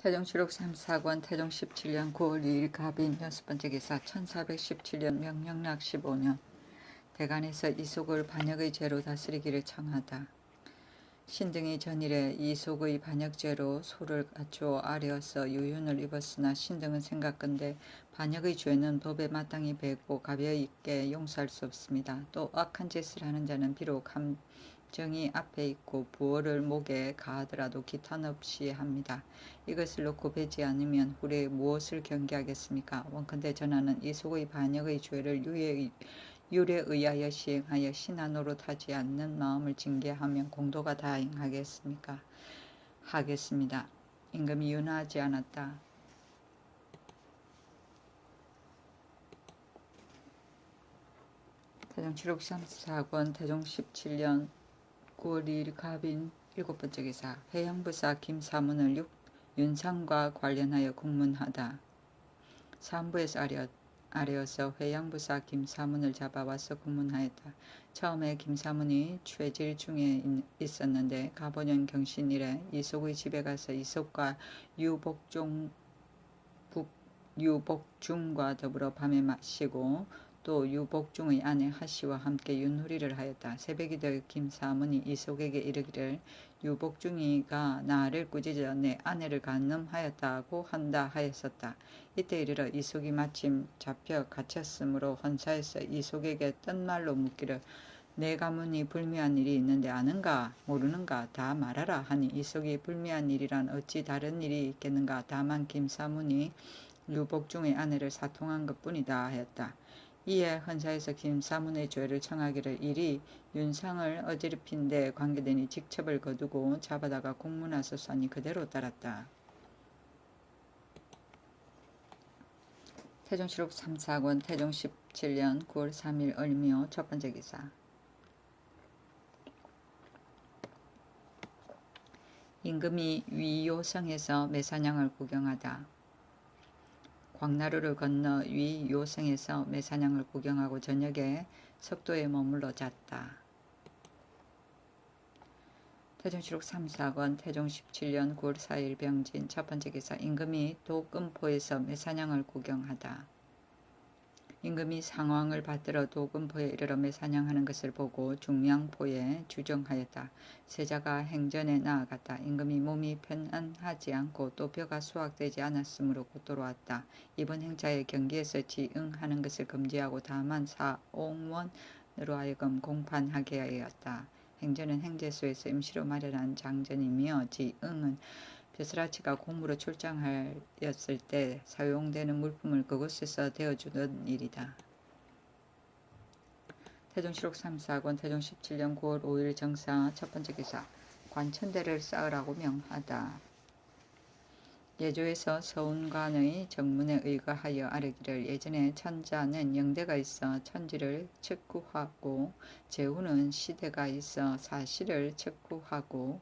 태종실록 3사권 태종 17년 9월 2일 갑인 6번째 기사 1417년 명령락 15년 대간에서 이속을 반역의 죄로 다스리기를 청하다. 신등이 전일에 이속의 반역죄로 소를 갖추어 아뢰어서 유윤을 입었으나 신등은 생각건대 반역의 죄는 법에 마땅히 배고 가벼있게 용서할 수 없습니다. 또 악한 짓을 하는 자는 비록 함정이 앞에 있고 부어를 목에 가하더라도 기탄 없이 합니다. 이것을 놓고 배지 않으면 후래 무엇을 경계하겠습니까? 원컨대 전하는 이속의 반역의 죄를 율에 의하여 시행하여 신하 노릇하지 않는 마음을 징계하면 공도가 다행하겠습니까? 하겠습니다. 임금이 윤하지 않았다. 태종 7록 34권 태종 17년 9월 2일 갑인 7번째 기사 해양부사 김사문을 윤상과 관련하여 국문하다. 사무부에서 아뢰어서 회양부사 김사문을 잡아와서 국문하였다. 처음에 김사문이 취질 중에 있었는데 가보년 경신일에 이속의 집에 가서 이속과 유복중과 더불어 밤에 마시고 또 유복중의 아내 하씨와 함께 윷놀이를 하였다. 새벽이 되어 김사문이 이속에게 이르기를 유복중이가 나를 꾸짖어 내 아내를 간음하였다고 한다 하였었다. 이때 이르러 이속이 마침 잡혀 갇혔으므로 헌사에서 이속에게 뜬 말로 묻기를 내 가문이 불미한 일이 있는데 아는가 모르는가 다 말하라 하니 이속이 불미한 일이란 어찌 다른 일이 있겠는가 다만 김사문이 유복중의 아내를 사통한 것뿐이다 하였다. 이에 헌사에서 김사문의 죄를 청하기를 일이 윤상을 어지럽힌 데 관계되니 직첩을 거두고 잡아다가 공문하소서 하니 그대로 따랐다. 태종실록 3사권 태종 17년 9월 3일 을묘 첫번째 기사 임금이 위요성에서 매사냥을 구경하다. 광나루를 건너 위요성에서 매사냥을 구경하고 저녁에 석도에 머물러 잤다. 태종실록 3사권 태종 17년 9월 4일 병진 첫번째 기사 임금이 도금포에서 매사냥을 구경하다. 임금이 상황을 받들어 도금포에 이르러 매사냥하는 것을 보고 중량포에 주정하였다. 세자가 행전에 나아갔다. 임금이 몸이 편안하지 않고 또 뼈가 수확되지 않았으므로 곧 돌아왔다. 이번 행차에 경기에서 지응하는 것을 금지하고 다만 사옹원으로 하여금 공판하게 하였다. 행전은 행제소에서 임시로 마련한 장전이며 지응은 벼슬아치가 공무로 출장하였을 때 사용되는 물품을 그곳에서 대어주는 일이다. 태종실록 3사권 태종 17년 9월 5일 정사 첫번째 기사 관천대를 쌓으라고 명하다. 예조에서 서운관의 정문에 의거하여 아뢰기를 예전에 천자는 영대가 있어 천지를 측구하고 제후는 시대가 있어 사시를 측구하고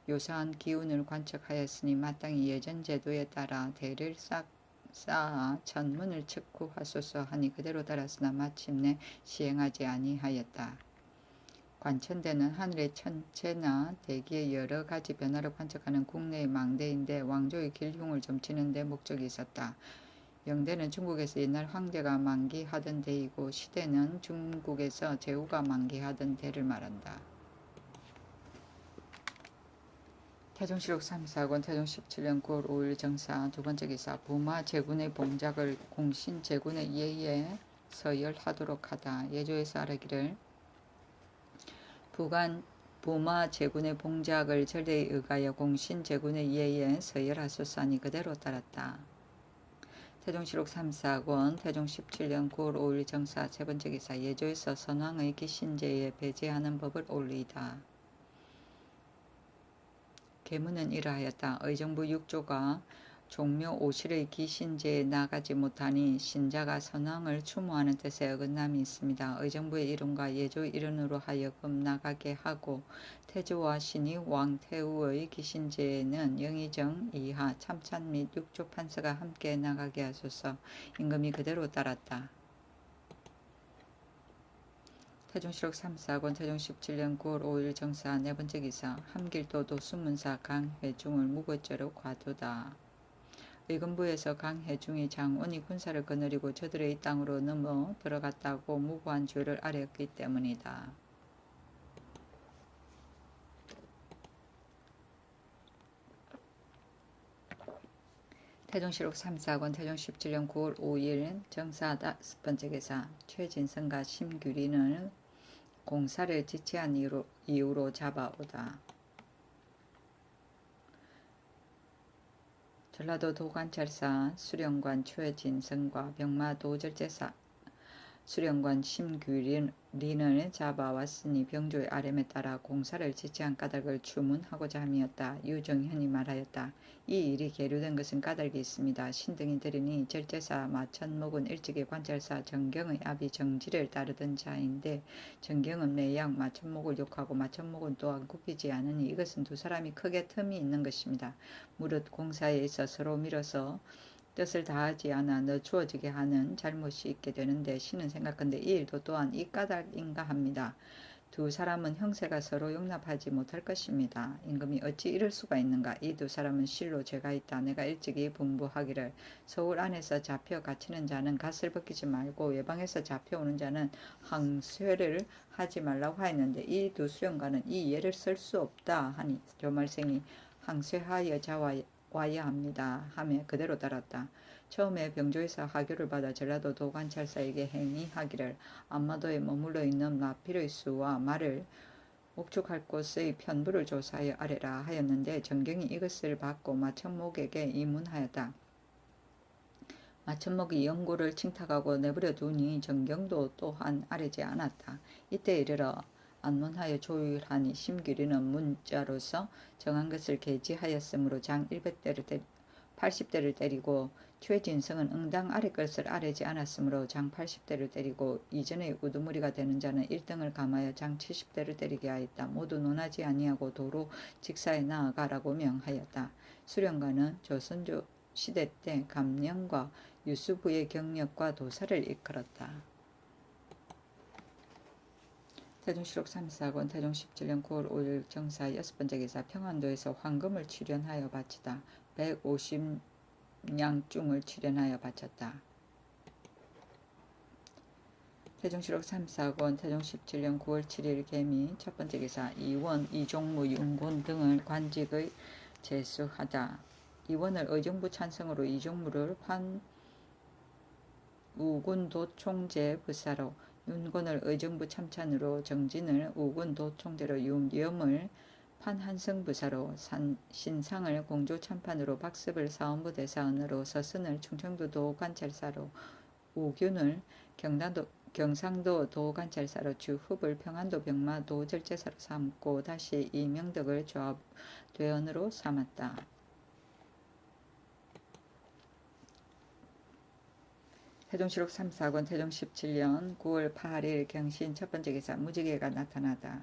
요사한 기운을 관측하였으니 마땅히 예전 제도에 따라 대를 쌓아 천문을 측구하소서 하니 그대로 따랐으나 마침내 시행하지 아니하였다. 관천대는 하늘의 천체나 대기의 여러 가지 변화를 관측하는 국내의 망대인데 왕조의 길흉을 점치는 데 목적이 있었다. 영대는 중국에서 옛날 황제가 만기하던 대이고 시대는 중국에서 제후가 만기하던 대를 말한다. 태종실록 3사권 태종 17년 9월 5일 정사 두번째 기사 부마 제군의 봉작을 공신 제군의 예에 서열하도록 하다. 예조에서 아뢰기를 부마 제군의 봉작을 절대에 의하여 공신 제군의 예에 서열하소서 하니 그대로 따랐다. 태종실록 3사권 태종 17년 9월 5일 정사 세번째 기사 예조에서 선왕의 기신제에 배제하는 법을 올리다. 계문은 이러하였다. 의정부 6조가 종묘 5실의 기신제에 나가지 못하니 신자가 선왕을 추모하는 뜻에 어긋남이 있습니다. 의정부의 이론과 예조의 이론으로 하여금 나가게 하고 태조와 신이 왕태우의 기신제에는 영의정 이하 참찬 및 6조 판서가 함께 나가게 하소서. 임금이 그대로 따랐다. 태종실록 3사권 태종 17년 9월 5일 정사 네번째 기사 함길도 도수문사 강회중을 무고죄로 과두다. 의금부에서 강혜중이 장운이 군사를 거느리고 저들의 땅으로 넘어 들어갔다고 무고한 죄를 아뢰었기 때문이다. 태종실록 3사권 태종 17년 9월 5일 정사 5번째 계사 최진성과 심규린을 공사를 지체한 이유로 잡아오다. 전라도 도관찰사 수령관 최진성과 병마 도절제사 수령관 심규린을 잡아왔으니 병조의 아뢰에 따라 공사를 지체한 까닭을 주문하고자 함이었다. 유정현이 말하였다. 이 일이 계류된 것은 까닭이 있습니다. 신등이 들으니 절제사 마천목은 일찍이 관찰사 정경의 아비 정지를 따르던 자인데 정경은 매양 마천목을 욕하고 마천목은 또한 굽히지 않으니 이것은 두 사람이 크게 틈이 있는 것입니다. 무릇 공사에 있어 서로 밀어서 뜻을 다하지 않아 늦추어지게 하는 잘못이 있게 되는데 신은 생각한데 이 일도 또한 이 까닭인가 합니다. 두 사람은 형세가 서로 용납하지 못할 것입니다. 임금이 어찌 이럴 수가 있는가. 이 두 사람은 실로 죄가 있다. 내가 일찍이 분부하기를 서울 안에서 잡혀 갇히는 자는 갓을 벗기지 말고 외방에서 잡혀오는 자는 항쇠를 하지 말라고 하였는데 이 두 수령관은 이 예를 쓸 수 없다 하니 조말생이 항쇠하여 와야 합니다 하며 그대로 따랐다. 처음에 병조에서 하교를 받아 전라도 도관찰사에게 행의하기를 안마도에 머물러 있는 마필의 수와 말을 옥축할 곳의 편부를 조사하여 아래라 하였는데 정경이 이것을 받고 마천목에게 이문하였다. 마천목이 영고를 칭탁하고 내버려 두니 정경도 또한 아뢰지 않았다. 이때 이르러 안문하여 조율하니 심규리는 문자로서 정한 것을 계지하였으므로 장 80대를 때리고 최진성은 응당 아래 것을 아뢰지 않았으므로 장 80대를 때리고 이전의 우두머리가 되는 자는 1등을 감하여 장 70대를 때리게 하였다. 모두 논하지 아니하고 도로 직사에 나아가라고 명하였다. 수령관은 조선조 시대 때 감령과 유수부의 경력과 도사를 이끌었다. 태종실록 3사권 태종 17년 9월 5일 정사 6번째 기사 평안도에서 황금을 출연하여 바치다. 150냥중을 출연하여 바쳤다. 태종실록 3사권 태종 17년 9월 7일 개미 첫번째 기사 이원, 이종무, 윤곤 등을 관직의 제수하다. 이원을 의정부 찬성으로 이종무를 우군도총재 부사로 윤곤을 의정부 참찬으로 정진을 우군도총재로 윤염을 판한성부사로 신상을 공조참판으로 박습을 사원부 대사원으로 서선을 충청도 도관찰사로 우균을 경상도 도관찰사로 주흡을 평안도 병마 도절제사로 삼고 다시 이명덕을 조합대원으로 삼았다. 태종실록 3사권 태종 17년 9월 8일 경신 첫번째 기사 무지개가 나타나다.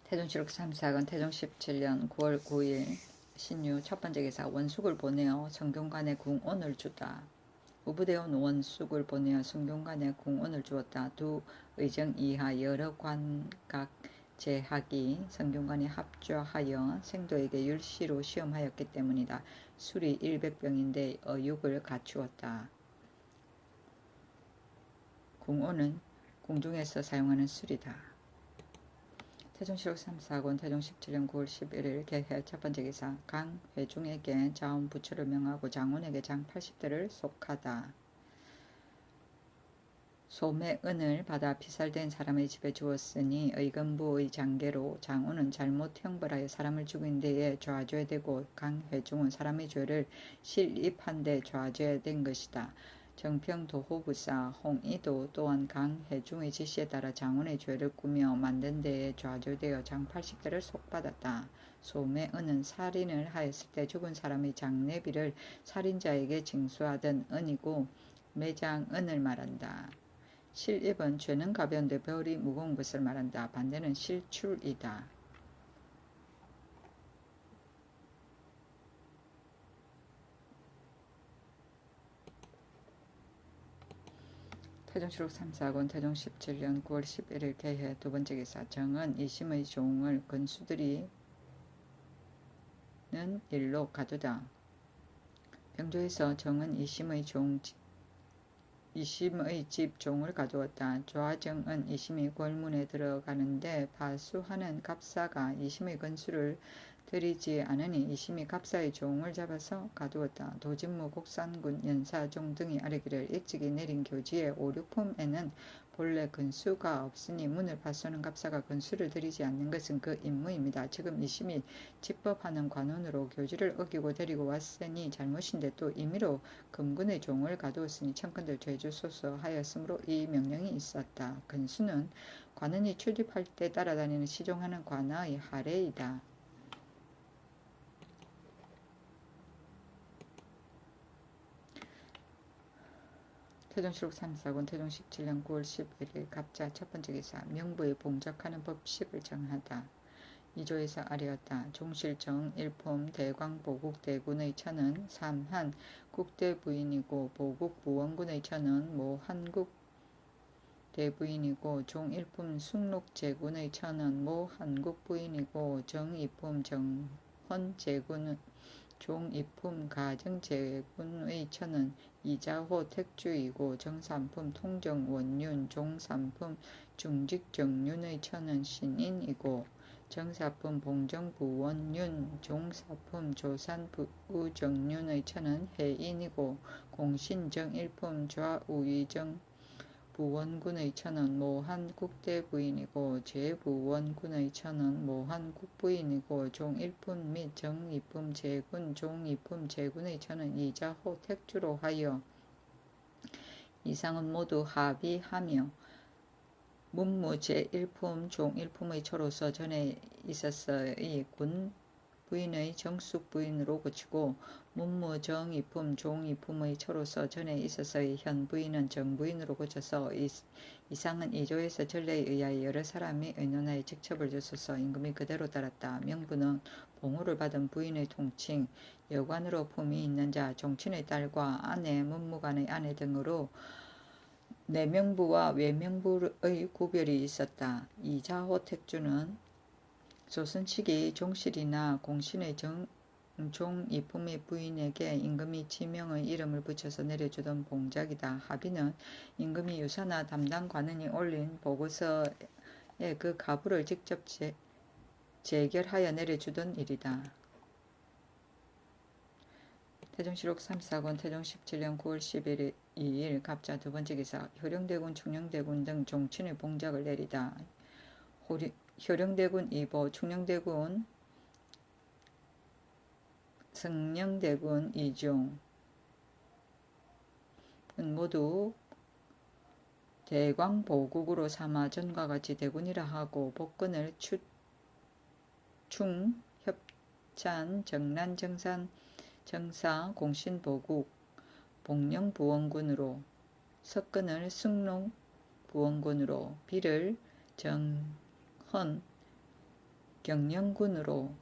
태종실록 3사권 태종 17년 9월 9일 신유 첫번째 기사 원숙을 보내어 성균관에 궁원을 주다. 우부대원 원숙을 보내어 성균관에 궁원을 주었다. 두 의정 이하 여러 관각 제학이 성균관에 합주하여 생도에게 율시로 시험하였기 때문이다. 술이 100병인데 어육을 갖추었다. 궁온은 궁중에서 사용하는 술이다. 태종실록 3사권 태종 17년 9월 11일 개해 첫번째 기사 강회중에게 자원부처를 명하고 장운에게 장 80대를 속하다. 소매은을 받아 피살된 사람의 집에 주었으니 의금부의 장계로 장운은 잘못 형벌하여 사람을 죽인 데에 좌죄되고 강회중은 사람의 죄를 실입한 데 좌죄된 것이다. 정평도호부사 홍이도 또한 강혜중의 지시에 따라 장운의 죄를 꾸며 만든 데에 좌조되어 장 80대를 속받았다. 소매은은 살인을 하였을 때 죽은 사람의 장례비를 살인자에게 징수하던 은이고 매장은을 말한다. 실입은 죄는 가벼운데 벌이 무거운 것을 말한다. 반대는 실출이다. 태종실록 3사건 태종 17년 9월 11일 개해 두 번째 기사. 정은 이심의 종을 건수들이는 일로 가두다. 병조에서 정은 이심의 집 종을 가두었다. 조화정은 이심이 궐문에 들어가는데 파수하는 갑사가 이심의 건수를 들이지 않으니 이심이 갑사의 종을 잡아서 가두었다. 도진무 곡산군 연사종 등이 아뢰기를 일찍이 내린 교지의 5, 6품에는 본래 건수가 없으니 문을 파수하는 갑사가 건수를 들이지 않는 것은 그 임무입니다. 지금 이심이 집법하는 관원으로 교지를 어기고 데리고 왔으니 잘못인데 또 임의로 금군의 종을 가두었으니 청컨대 죄주소서 하였으므로 이 명령이 있었다. 건수는 관원이 출입할 때 따라다니는 시종하는 관아의 하례이다. 태종실록 3사건 태종 17년 9월 11일 갑자 첫 번째 기사. 명부에 봉적하는 법식을 정하다. 2조에서 아뢰었다. 종실정 1품 대광보국 대군의 처는 삼한 국대부인이고 보국 부원군의 처는 모 한국 대부인이고 종 1품 숙록제군의 처는 모 한국 부인이고 정 2품 정헌제군은 종 2품 가정제군의 처는 이자호 택주이고 정 3품 통정원윤 종 3품 중직정윤의 처는 신인이고 정 4품 봉정부원윤 종 4품 조산부정윤의 처는 해인이고 공신정 1품 좌우위정 부원군의 처는 모한 국대부인이고 제부원군의 처는 모한 국부인이고 종 1품 및 정 2품 제군 종 2품 제군의 처는 이자호 택주로 하여 이상은 모두 합의하며 문무 제1품 종 1품의 처로서 전에 있었어의 군 부인의 정숙 부인으로 고치고 문무 정 2품 종 2품의 처로서 전에 있었어의 현 부인은 정 부인으로 고쳐서 이상은 2조에서 전례에 의하여 여러 사람이 의논하여 직첩을 줬소서. 임금이 그대로 따랐다. 명부는 봉호를 받은 부인의 통칭, 여관으로 품이 있는 자, 종친의 딸과 아내, 문무관의 아내 등으로 내명부와 외명부의 구별이 있었다. 이자호 택주는 조선치기 종실이나 공신의 종 2품의 부인에게 임금이 지명의 이름을 붙여서 내려주던 봉작이다. 합의는 임금이 유사나 담당 관원이 올린 보고서에 그 가부를 직접 재결하여 내려주던 일이다. 태종실록 3사건 태종 17년 9월 11일 2일 갑자 두 번째 기사. 효령대군 충녕대군 등 종친의 봉작을 내리다. 효령대군 2보 충녕대군 성령대군 2종 모두 대광보국으로 삼아 전과 같이 대군이라 하고 복근을 충, 협찬, 정란, 정산, 정사, 공신보국, 복령부원군으로 석근을 승록부원군으로 비를 정헌, 경영군으로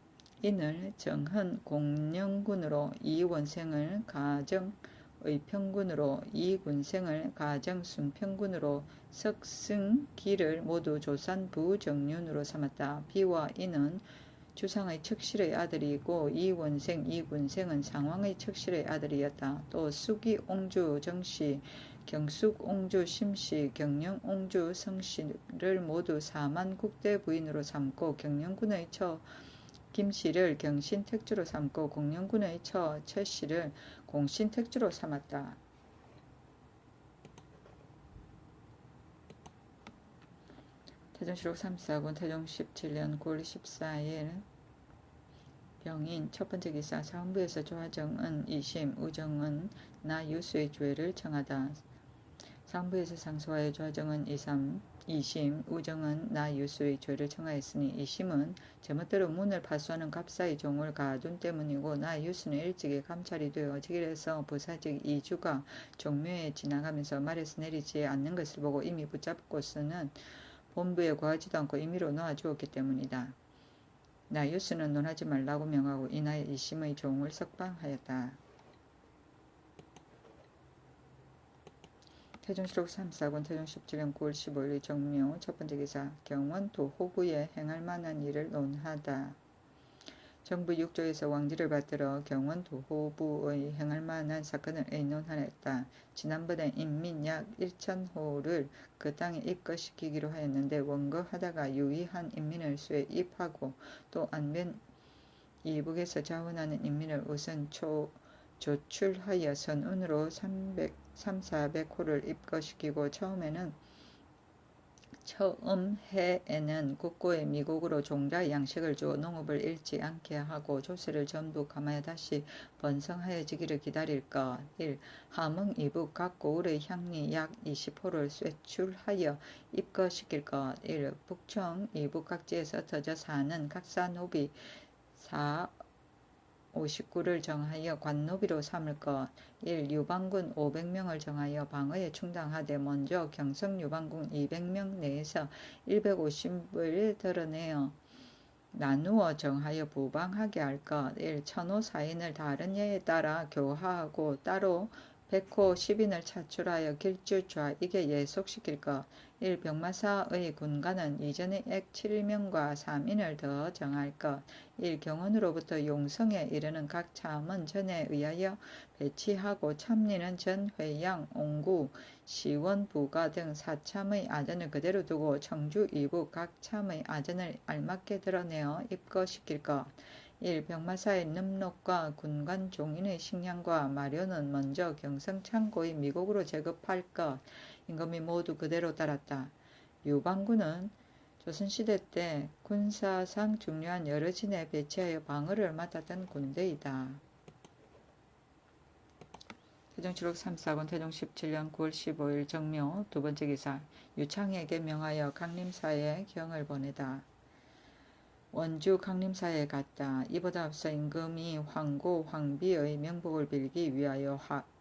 인을 정헌 공령군으로 이원생을 가정의 평군으로 이군생을 가정 순평군으로 석승기를 모두 조산 부정륜으로 삼았다. 비와 인은 주상의 척실의 아들이고 이원생 이군생은 상왕의 척실의 아들이었다. 또 수기 옹주 정씨 경숙 옹주 심씨 경영 옹주 성씨를 모두 사만 국대 부인으로 삼고 경영군의 처 김씨를 경신택주로 삼고 공령군의 처 최씨를 공신택주로 삼았다. 태종실록 3사군 태종 17년 9월 14일 병인 첫 번째 기사. 사헌부에서 조화정은 2심 우정은 나 유수의 죄를 청하다. 사헌부에서 상소하여 조화정은 2심 우정은 나 유수의 죄를 청하였으니 2심은 제멋대로 문을 파수하는 갑사의 종을 가둔 때문이고 나 유수는 일찍이 감찰이 되어 직일에서 부사직 2주가 종묘에 지나가면서 말에서 내리지 않는 것을 보고 이미 붙잡고서는 본부에 구하지도 않고 임의로 놓아주었기 때문이다. 나 유수는 논하지 말라고 명하고 이나여 2심의 종을 석방하였다. 태종실록 3사군 태종 17년 9월 15일 정묘 첫 번째 기사 경원 도호부에 행할 만한 일을 논하다. 정부 6조에서 왕지를 받들어 경원 도호부의 행할 만한 사건을 의논하였다. 지난번에 인민 약 1,000호를 그 땅에 입거시키기로 하였는데 원거하다가 유의한 인민을 수에 입하고 또 안변 이북에서 자원하는 인민을 우선 조출하여 선운으로 400호를 입거시키고 처음 해에는 국고에 미국으로 종자 양식을 주어 농업을 잃지 않게 하고 조세를 전부 감하여 다시 번성하여지기를 기다릴 것. 1. 함흥 이북 각 고을의 향리 약 20호를 쇠출하여 입거시킬 것. 1. 북청 이북 각지에서 터져 사는 각사 노비 59를 정하여 관노비로 삼을 것. 1. 유방군 500명을 정하여 방어에 충당하되 먼저 경성 유방군 200명 내에서 150을 드러내어 나누어 정하여 부방하게 할 것. 1. 천호 사인을 다른 예에 따라 교화하고 따로 100호 10인을 차출하여 길주 좌익에 예속시킬 것. 1. 병마사의 군관은 이전의 액 7명과 3인을 더 정할 것. 1. 경원으로부터 용성에 이르는 각 참은 전에 의하여 배치하고 참리는 전 회양, 옹구, 시원, 부가 등 4참의 아전을 그대로 두고 청주 이북 각 참의 아전을 알맞게 드러내어 입거시킬 것. 1. 병마사의 늠록과 군관 종인의 식량과 마료는 먼저 경성 창고의 미국으로 제급할 것. 임금이 모두 그대로 따랐다. 유방군은 조선시대 때 군사상 중요한 여러 진에 배치하여 방어를 맡았던 군대이다. 태종실록 3사군 태종 17년 9월 15일 정묘 두 번째 기사 유창에게 명하여 강림사에 경을 보내다. 원주 강림사에 갔다. 이보다 앞서 임금이 황고 황비의 명복을 빌기 위하여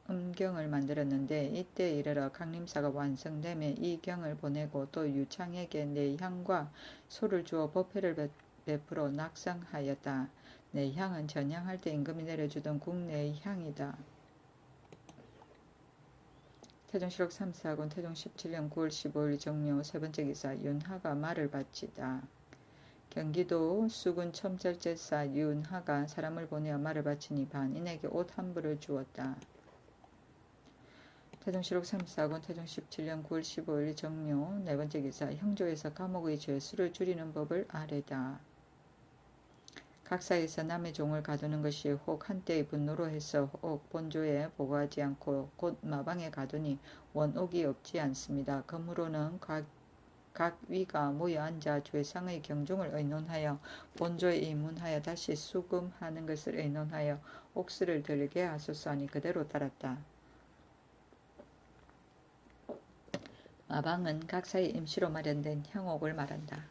음경을 만들었는데 이때 이르러 강림사가 완성됨에 이 경을 보내고 또 유창에게 내향과 소를 주어 법회를 베풀어 낙상하였다. 내향은 전향할 때 임금이 내려주던 국내향이다. 태종실록 3사군 태종 17년 9월 15일 정묘 세 번째 기사 윤하가 말을 바치다. 경기도 수군 첨절제사 윤하가 사람을 보내어 말을 바치니 반인에게 옷 한 벌을 주었다. 태종실록 3사군 태종 17년 9월 15일 정묘 네 번째 기사 형조에서 감옥의 죄수를 줄이는 법을 아뢰다. 각사에서 남의 종을 가두는 것이 혹 한때의 분노로 해서 혹 본조에 보고하지 않고 곧 마방에 가두니 원옥이 없지 않습니다. 그러므로는 각 위가 모여 앉아 죄상의 경종을 의논하여 본조에 입문하여 다시 수금하는 것을 의논하여 옥수를 들게 하소서 하니 그대로 따랐다. 마방은 각사의 임시로 마련된 형옥을 말한다.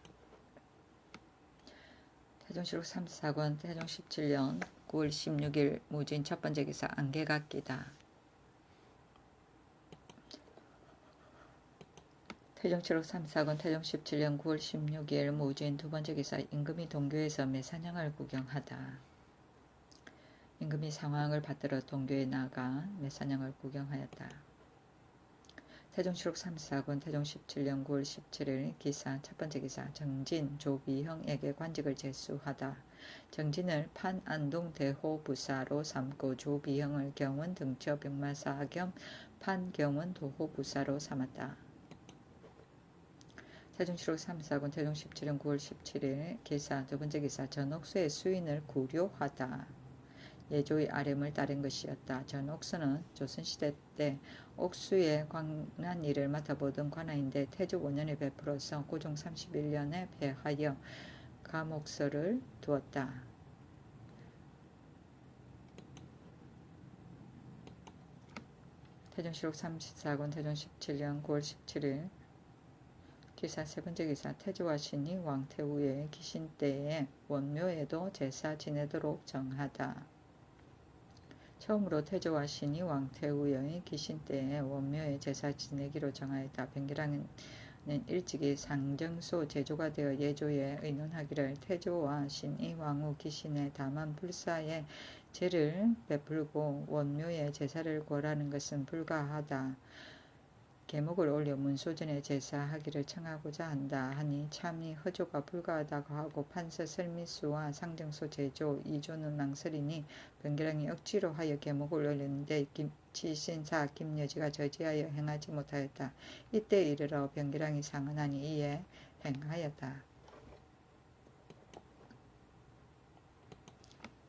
태종실록 3사군 태종 17년 9월 16일 무진 첫 번째 기사 안개각기다. 태종실록 3사군 태종 17년 9월 16일 무진 두 번째 기사 임금이 동교에서 매사냥을 구경하다. 임금이 상황을 받들어 동교에 나가 매사냥을 구경하였다. 태종실록 3사군 태종 17년 9월 17일 기사 첫 번째 기사 정진 조비형에게 관직을 제수하다. 정진을 판안동 대호부사로 삼고 조비형을 경원 등처 병마사 겸 판경원 도호부사로 삼았다. 태종실록 3사군 태종 17년 9월 17일 기사 두 번째 기사 전옥수의 수인을 구료하다. 예조의 아рем을 따른 것이었다. 전옥수는 조선시대 때 옥수의 관한 일을 맡아보던 관아인데 태조 5년에 베풀어서 고종 31년에 폐하여 감옥서를 두었다. 태종실록 34군 태종 17년 9월 17일 기사 세 번째 기사 태조와 신이 왕태후의 기신 때에 원묘에도 제사 지내도록 정하다. 처음으로 태조와 신이 왕태후의 기신 때에 원묘에 제사 지내기로 정하였다. 변기랑은 일찍이 상정소 제조가 되어 예조에 의논하기를 태조와 신이 왕후 기신에 다만 불사에 제를 베풀고 원묘에 제사를 구하라는 것은 불가하다. 계목을 올려 문소전에 제사하기를 청하고자 한다 하니 참이 허조가 불가하다고 하고 판서 설미수와 상정소 제조 이조는 망설이니 변계량이 억지로 하여 계목을 올렸는데 지신사 김여지가 저지하여 행하지 못하였다. 이때 이르러 변계량이 상언하니 이에 행하였다.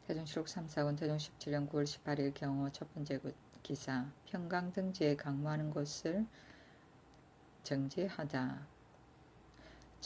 태종실록 3사군 태종 17년 9월 18일 경호 첫 번째 기사 평강 등지에 강모하는 곳을 정지하다.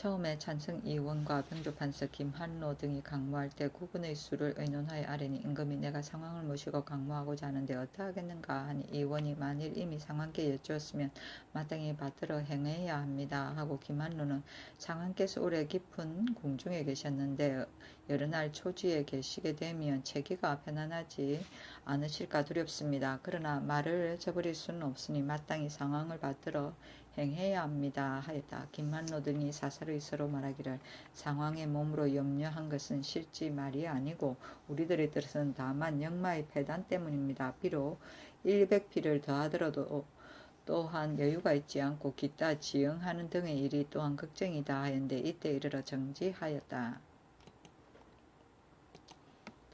처음에 찬성 이원과 병조판서 김한로 등이 강모할 때 구군의 수를 의논하여 아뢰니 임금이 내가 상황을 모시고 강모하고자 하는데 어떠하겠는가 하니 이원이 만일 이미 상황께 여쭈었으면 마땅히 받들어 행해야 합니다 하고 김한로는 상황께서 오래 깊은 궁중에 계셨는데 여러 날 초지에 계시게 되면 체기가 편안하지 않으실까 두렵습니다. 그러나 말을 저버릴 수는 없으니 마땅히 상황을 받들어 행해야 합니다 하였다. 김한로 등이 사사로이 서로 말하기를 상황의 몸으로 염려한 것은 실지 말이 아니고 우리들의 뜻은 다만 영마의 패단 때문입니다. 비록 100피를 더하더라도 또한 여유가 있지 않고 기타 지응하는 등의 일이 또한 걱정이다 하였는데 이때 이르러 정지하였다.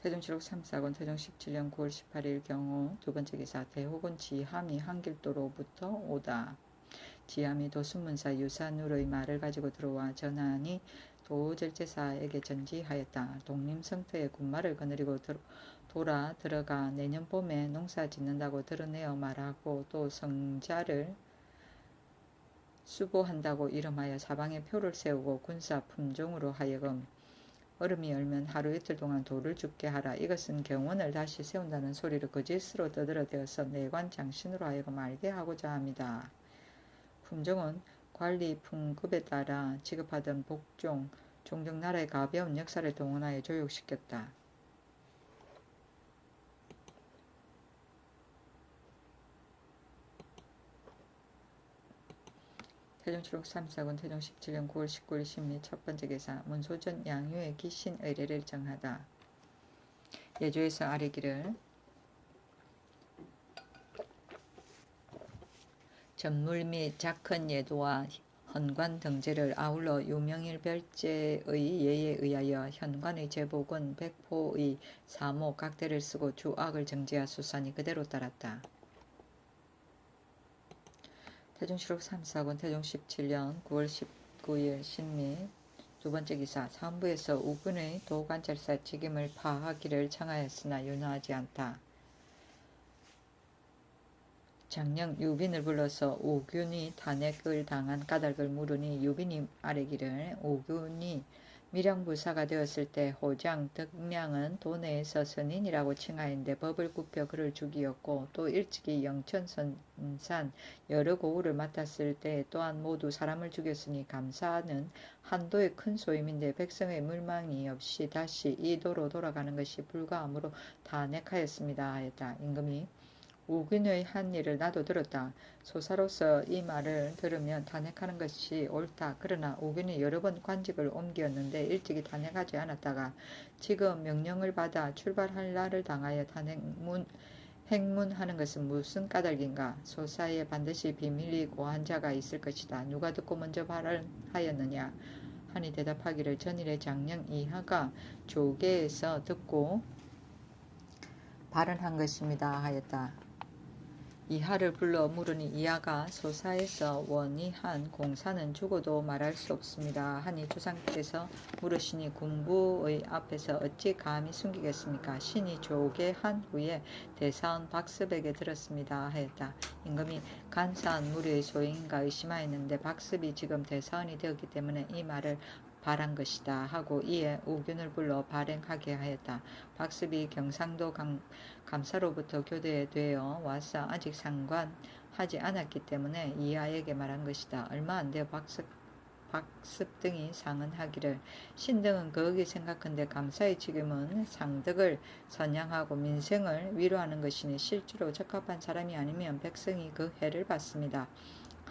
태종실록 3사군 태종 17년 9월 18일 경호 두 번째 기사 대호군 지함이 한길도로부터 오다. 지함이 도순문사 유산울의 말을 가지고 들어와 전하니 도절제사에게 전지하였다. 독림성터에 군마를 거느리고 돌아 들어가 내년 봄에 농사 짓는다고 드러내어 말하고 또 성자를 수보한다고 이름하여 사방에 표를 세우고 군사 품종으로 하여금 얼음이 얼면 하루 이틀 동안 돌을 죽게 하라. 이것은 경원을 다시 세운다는 소리를 거짓으로 떠들어대어서 내관 장신으로 하여금 알게 하고자 합니다. 품종은 관리 품급에 따라 지급하던 복종, 종종 나라의 가벼운 역사를 동원하여 교육시켰다. 태종실록 3사군 태종 17년 9월 19일 심리 첫 번째 기사 문소전 양유의 기신 의례를 정하다. 예조에서 아뢰기를 전물 및 작헌 예도와 헌관 등제를 아울러 유명일별제의 예에 의하여 현관의 제복은 백포의 사모 각대를 쓰고 주악을 정지하소서니 그대로 따랐다. 태종실록 3사군 태종 17년 9월 19일 신미 두 번째 기사 사헌부에서 우군의 도관찰사 직임을 파하기를 청하였으나 윤허하지 않다. 장령 유빈을 불러서 오균이 탄핵을 당한 까닭을 물으니 유빈이 아뢰기를 오균이 밀양부사가 되었을 때 호장 덕량은 도내에서 선인이라고 칭하였는데 법을 굽혀 그를 죽이었고 또 일찍이 영천선산 여러 고우를 맡았을 때 또한 모두 사람을 죽였으니 감사는 한도의 큰 소임인데 백성의 물망이 없이 다시 이 도로 돌아가는 것이 불가하므로 탄핵하였습니다 하였다. 임금이 우균의 한 일을 나도 들었다. 소사로서 이 말을 들으면 탄핵하는 것이 옳다. 그러나 우균이 여러 번 관직을 옮겼는데 일찍이 탄핵하지 않았다가 지금 명령을 받아 출발할 날을 당하여 행문하는 것은 무슨 까닭인가? 소사에 반드시 비밀이 고한 자가 있을 것이다. 누가 듣고 먼저 발언하였느냐? 하니 대답하기를 전일의 장령 이하가 조계에서 듣고 발언한 것입니다 하였다. 이하를 불러 물으니 이하가 소사에서 원의한 공사는 죽어도 말할 수 없습니다 하니 조상께서 물으시니 군부의 앞에서 어찌 감히 숨기겠습니까? 신이 조계한 후에 대사원 박습에게 들었습니다 하였다. 임금이 간사한 무리의 소행인가 의심하였는데 박습이 지금 대사원이 되었기 때문에 이 말을 발한 것이다 하고 이에 우균을 불러 발행하게 하였다. 박습이 경상도 감사로부터 교대되어 와서 아직 상관하지 않았기 때문에 이하에게 말한 것이다. 얼마 안 되어 박습 등이 상언하기를 신등은 거기 생각한데 감사의 직임은 상덕을 선양하고 민생을 위로하는 것이니 실제로 적합한 사람이 아니면 백성이 그 해를 받습니다.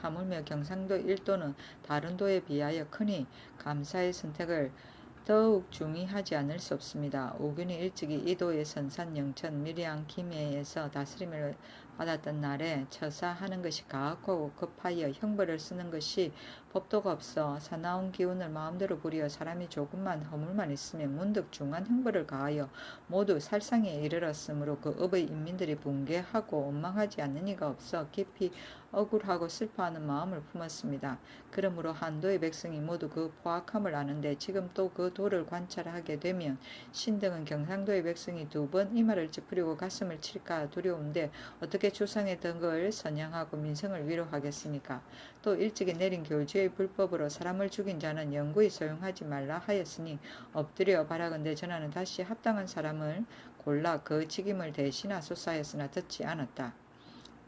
하물며 경상도 일도는 다른 도에 비하여 크니 감사의 선택을 더욱 중의하지 않을 수 없습니다. 오균이 일찍이 이 도의 선산 영천 밀양 김해에서 다스림을 받았던 날에 처사하는 것이 가혹하고 급하여 형벌을 쓰는 것이 법도가 없어 사나운 기운을 마음대로 부려 사람이 조금만 허물만 있으면 문득 중한 형벌을 가하여 모두 살상에 이르렀으므로 그 업의 인민들이 붕괴하고 원망하지 않는 이가 없어 깊이 억울하고 슬퍼하는 마음을 품었습니다. 그러므로 한도의 백성이 모두 그 포악함을 아는데 지금 또 그 도를 관찰하게 되면 신등은 경상도의 백성이 두 번 이마를 찌푸리고 가슴을 칠까 두려운데 어떻게 조상의 덕을 선양하고 민성을 위로하겠습니까? 또 일찍이 내린 교주의 불법으로 사람을 죽인 자는 영구히 소용하지 말라 하였으니 엎드려 바라건대 전하는 다시 합당한 사람을 골라 그 직임을 대신하소서 하였으나 듣지 않았다.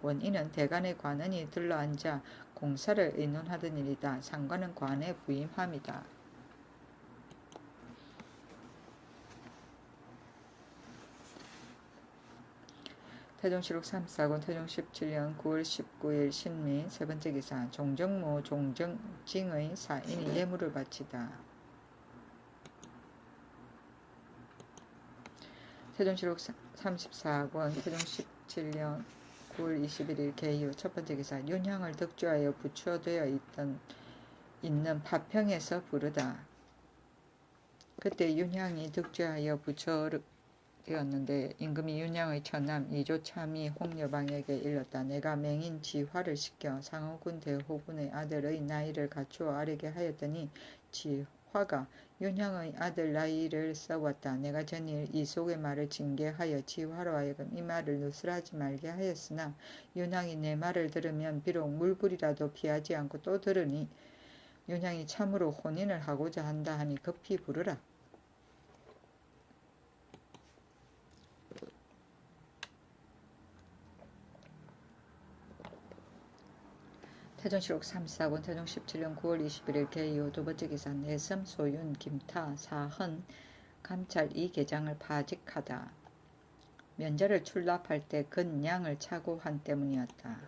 원인은 대간의 관원이 들러앉아 공사를 의논하던 일이다. 상관은 관에 부임함이다. 태종실록 3사군 태종 17년 9월 19일 신미 세번째 기사 종정무 종정징의 사인이 예물을 바치다. 태종실록 34권 태종 17년 9월 21일 개유 첫번째 기사 윤향을 득주하여 부처되어 있는 파평에서 부르다. 그때 윤향이 득주하여 부처되었는데 임금이 윤향의 처남 이조참이 홍여방에게 일렀다. 내가 맹인 지화를 시켜 상호군 대호군의 아들의 나이를 갖추어 아뢰게 하였더니 지화가 윤향의 아들 나이를 써왔다. 내가 전일 이속의 말을 징계하여 지화로 하여금 이 말을 누설하지 말게 하였으나 윤향이 내 말을 들으면 비록 물불이라도 피하지 않고 또 들으니 윤향이 참으로 혼인을 하고자 한다 하니 급히 부르라. 태종실록 3사군 태종 17년 9월 21일 개유 두번째 기사 내섬 소윤 김타 사헌 감찰 이 계장을 파직하다. 면제를 출납할 때 근양을 차고 한 때문이었다.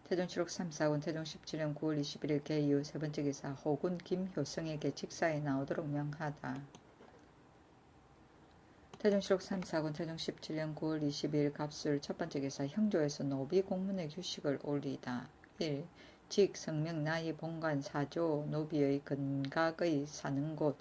태종실록 3사군 태종 17년 9월 21일 개유 세번째 기사 호군 김효성에게 직사에 나오도록 명하다. 태종실록 3사군 태종 17년 9월 22일 갑술 첫번째 기사 형조에서 노비 공문의 규식을 올리다. 1. 직, 성명, 나이, 본관, 사조, 노비의 근각의 사는 곳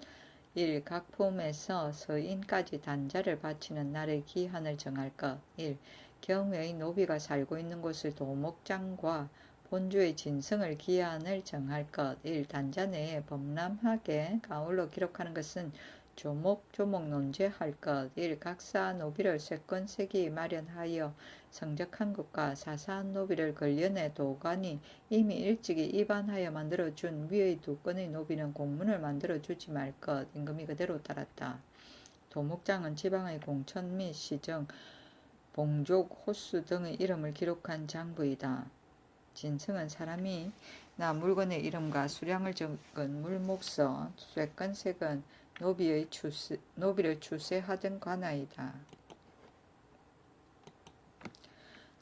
1. 각 품에서 서인까지 단자를 바치는 날의 기한을 정할 것 1. 경우의 노비가 살고 있는 곳을 도목장과 본주의 진성을 기한을 정할 것 1. 단자 내에 범람하게 가울로 기록하는 것은 조목조목 논제할 것 1. 각사 노비를 세건세기 마련하여 성적한 것과 사사한 노비를 걸려내 도관이 이미 일찍이 입안하여 만들어준 위의 두 건의 노비는 공문을 만들어주지 말 것. 임금이 그대로 따랐다. 도목장은 지방의 공천 및 시정, 봉족, 호수 등의 이름을 기록한 장부이다. 진성은 사람이나 물건의 이름과 수량을 적은 물목서, 쇠건색은 노비를 추세하던 관아이다.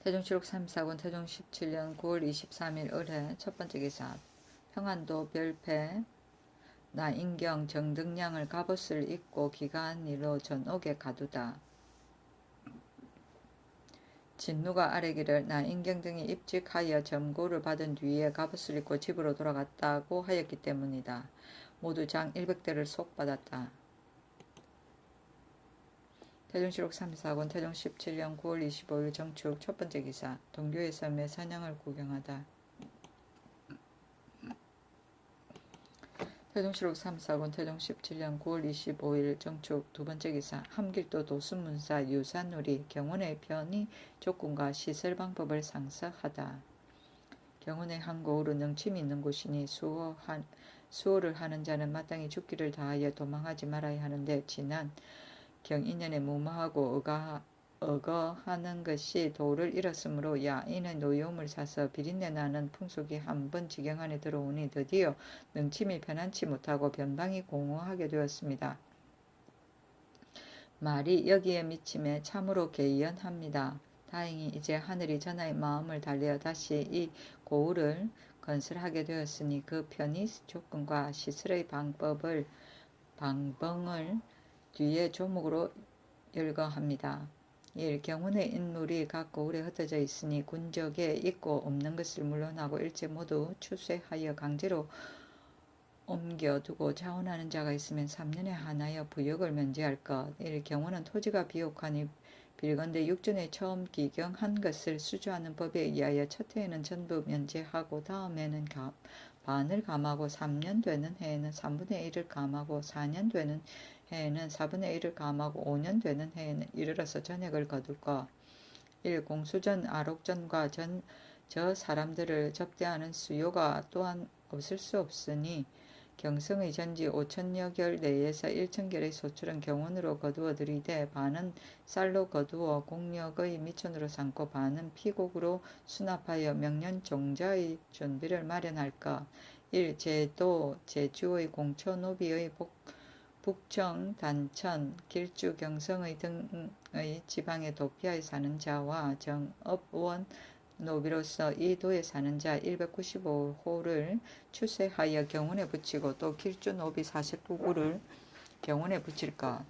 태종실록 3사군 태종 17년 9월 23일 을해 첫번째 기사 평안도 별패 나인경 정등량을 갑옷을 입고 기간일로 전옥에 가두다. 진누가 아뢰기를 나인경 등이 입직하여 점고를 받은 뒤에 갑옷을 입고 집으로 돌아갔다고 하였기 때문이다. 모두 장 100대를 속받았다. 태종실록 3사군 태종 17년 9월 25일 정축 첫번째 기사 동교의 섬에 사냥을 구경하다. 태종실록 3사군 태종 17년 9월 25일 정축 두번째 기사 함길도 도순문사 유산누리 경운의 편의 조건과 시설 방법을 상서하다. 경운의 한 고을은 능침이 있는 곳이니 수호를 하는 자는 마땅히 죽기를 다하여 도망하지 말아야 하는데 지난 경인년에 무모하고 어거하는 것이 도를 잃었으므로 야인의 노여움을 사서 비린내 나는 풍속이 한 번 지경 안에 들어오니 드디어 능침이 편안치 못하고 변방이 공허하게 되었습니다. 말이 여기에 미침에 참으로 개연합니다. 다행히 이제 하늘이 전하의 마음을 달래어 다시 이 고을을 건설하게 되었으니 그 편의 조건과 시설의 방법을 뒤에 조목으로 열거합니다. 1. 경운의 인물이 각 고을에 흩어져 있으니 군적에 있고 없는 것을 물론하고 일체 모두 추쇠하여 강제로 옮겨두고 자원하는 자가 있으면 3년에 하나여 부역을 면제할 것. 1. 경우는 토지가 비옥하니 빌건대 육전에 처음 기경한 것을 수주하는 법에 의하여 첫 해에는 전부 면제하고 다음에는 반을 감하고 3년 되는 해에는 3분의 1을 감하고 4년 되는 해에는 4분의 1을 감하고 5년 되는 해에는 이르러서 전액을 거둘 것. 1. 공수전 아록전과 저 사람들을 접대하는 수요가 또한 없을 수 없으니 경성의 전지 5천여 결 내에서 1천결의 소출은 경운으로 거두어 들이되 반은 쌀로 거두어 공력의 미천으로 삼고 반은 피곡으로 수납하여 명년 종자의 준비를 마련할까. 1. 제도 제주의 공초 노비의 북청 단천 길주 경성의 등의 지방에 도피하여 사는 자와 정업원 노비로서 이 도에 사는 자 195호를 출세하여 경운에 붙이고 또 길주 노비 49구를 경운에 붙일 것.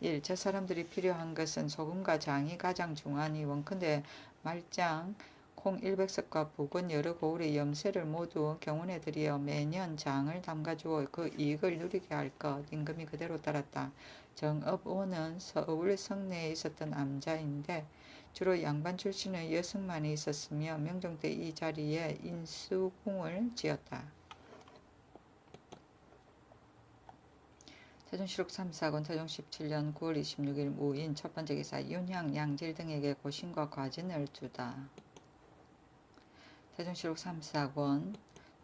1. 저 사람들이 필요한 것은 소금과 장이 가장 중하니 원컨대 말장, 콩 100석과 북은 여러 고을의 염세를 모두 경운에 들여 매년 장을 담가주어 그 이익을 누리게 할 것. 임금이 그대로 따랐다. 정업원은 서울 성내에 있었던 암자인데 주로 양반 출신의 여성만이 있었으며 명종 때 이 자리에 인수궁을 지었다. 태종실록 3사건 태종 17년 9월 26일 무인 첫 번째 기사 윤향, 양질 등에게 고신과 과진을 주다. 태종실록 3사건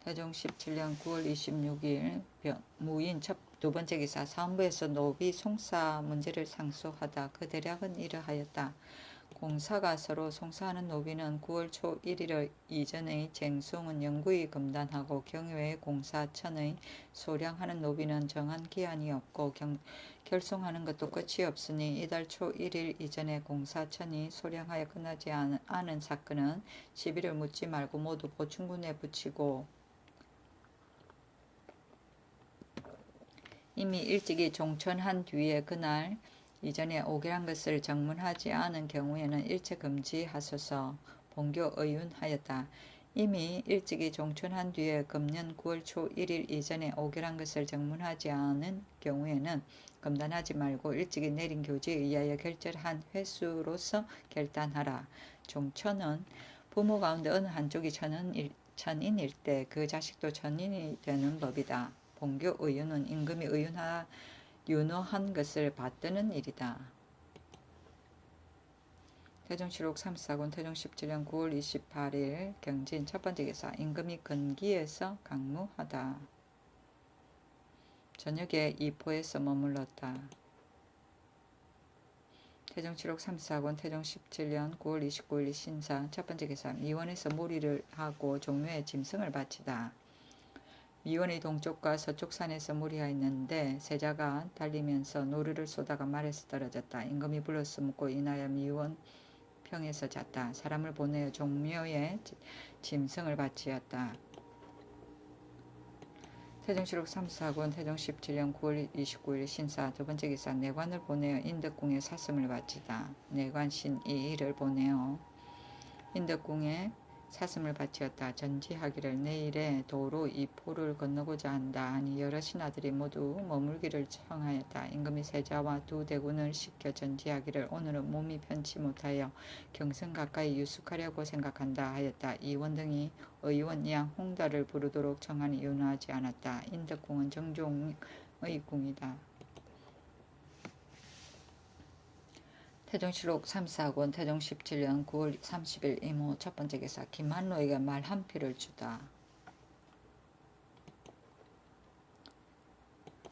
태종 17년 9월 26일 무인 두 번째 기사 사헌부에서 노비 송사 문제를 상소하다. 그 대략은 이러하였다. 공사가 서로 송사하는 노비는 9월 초 1일 이전의 쟁송은 영구히 금단하고 경외의 공사천의 소량하는 노비는 정한 기한이 없고 결송하는 것도 끝이 없으니 이달 초 1일 이전에 공사천이 소량하여 끝나지 않은 사건은 시비를 묻지 말고 모두 보충군에 붙이고 이미 일찍이 종천한 뒤에 그날 이전에 오결한 것을 정문하지 않은 경우에는 일체 금지하소서. 본교 의윤하였다. 이미 일찍이 종천한 뒤에 금년 9월 초 1일 이전에 오결한 것을 정문하지 않은 경우에는 금단하지 말고 일찍이 내린 교지에 의하여 결절한 횟수로서 결단하라. 종천은 부모 가운데 어느 한쪽이 천인일 때 그 자식도 천인이 되는 법이다. 본교 의윤은 임금이 윤호한 것을 받드는 일이다. 태종실록 3사군 태종 17년 9월 28일 경진 첫 번째 기사 임금이 근기에서 강무하다. 저녁에 이포에서 머물렀다. 태종실록 3사군 태종 17년 9월 29일 신사 첫 번째 기사 미원에서 무리를 하고 종묘에 짐승을 바치다. 미원의 동쪽과 서쪽 산에서 무리하였는데 세자가 달리면서 노루를 쏘다가 말에서 떨어졌다. 임금이 불러서 묻고 인하여 미원 평에서 잤다. 사람을 보내어 종묘에 짐승을 바치었다. 태종실록 3사군 태종 17년 9월 29일 신사 두 번째 기사 내관을 보내어 인덕궁에 사슴을 바치다. 내관신 이 일을 보내어 인덕궁에 사슴을 바치었다. 전지하기를 내일에 도로 이포를 건너고자 한다 하니 여러 신하들이 모두 머물기를 청하였다. 임금이 세자와 두 대군을 시켜 전지하기를 오늘은 몸이 편치 못하여 경성 가까이 유숙하려고 생각한다 하였다. 이원 등이 의원 양 홍달을 부르도록 청하니 윤호하지 않았다. 인덕궁은 정종의 궁이다. 태종실록 3사군 태종 17년 9월 30일 이모 첫 번째 기사 김한로에게 말 한 필을 주다.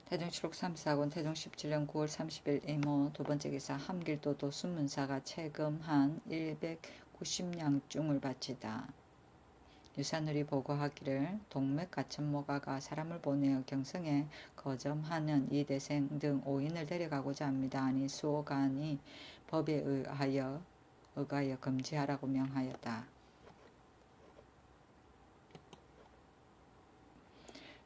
태종실록 3사군 태종 17년 9월 30일 이모 두 번째 기사 함길도 도순문사가 체금한 190냥중을 바치다. 유산울이 보고하기를 동맥가천모가가 사람을 보내어 경성에 거점하는 이 대생 등 5인을 데려가고자 합니다. 아니 수호관이 법에 의하여 금지하라고 명하였다.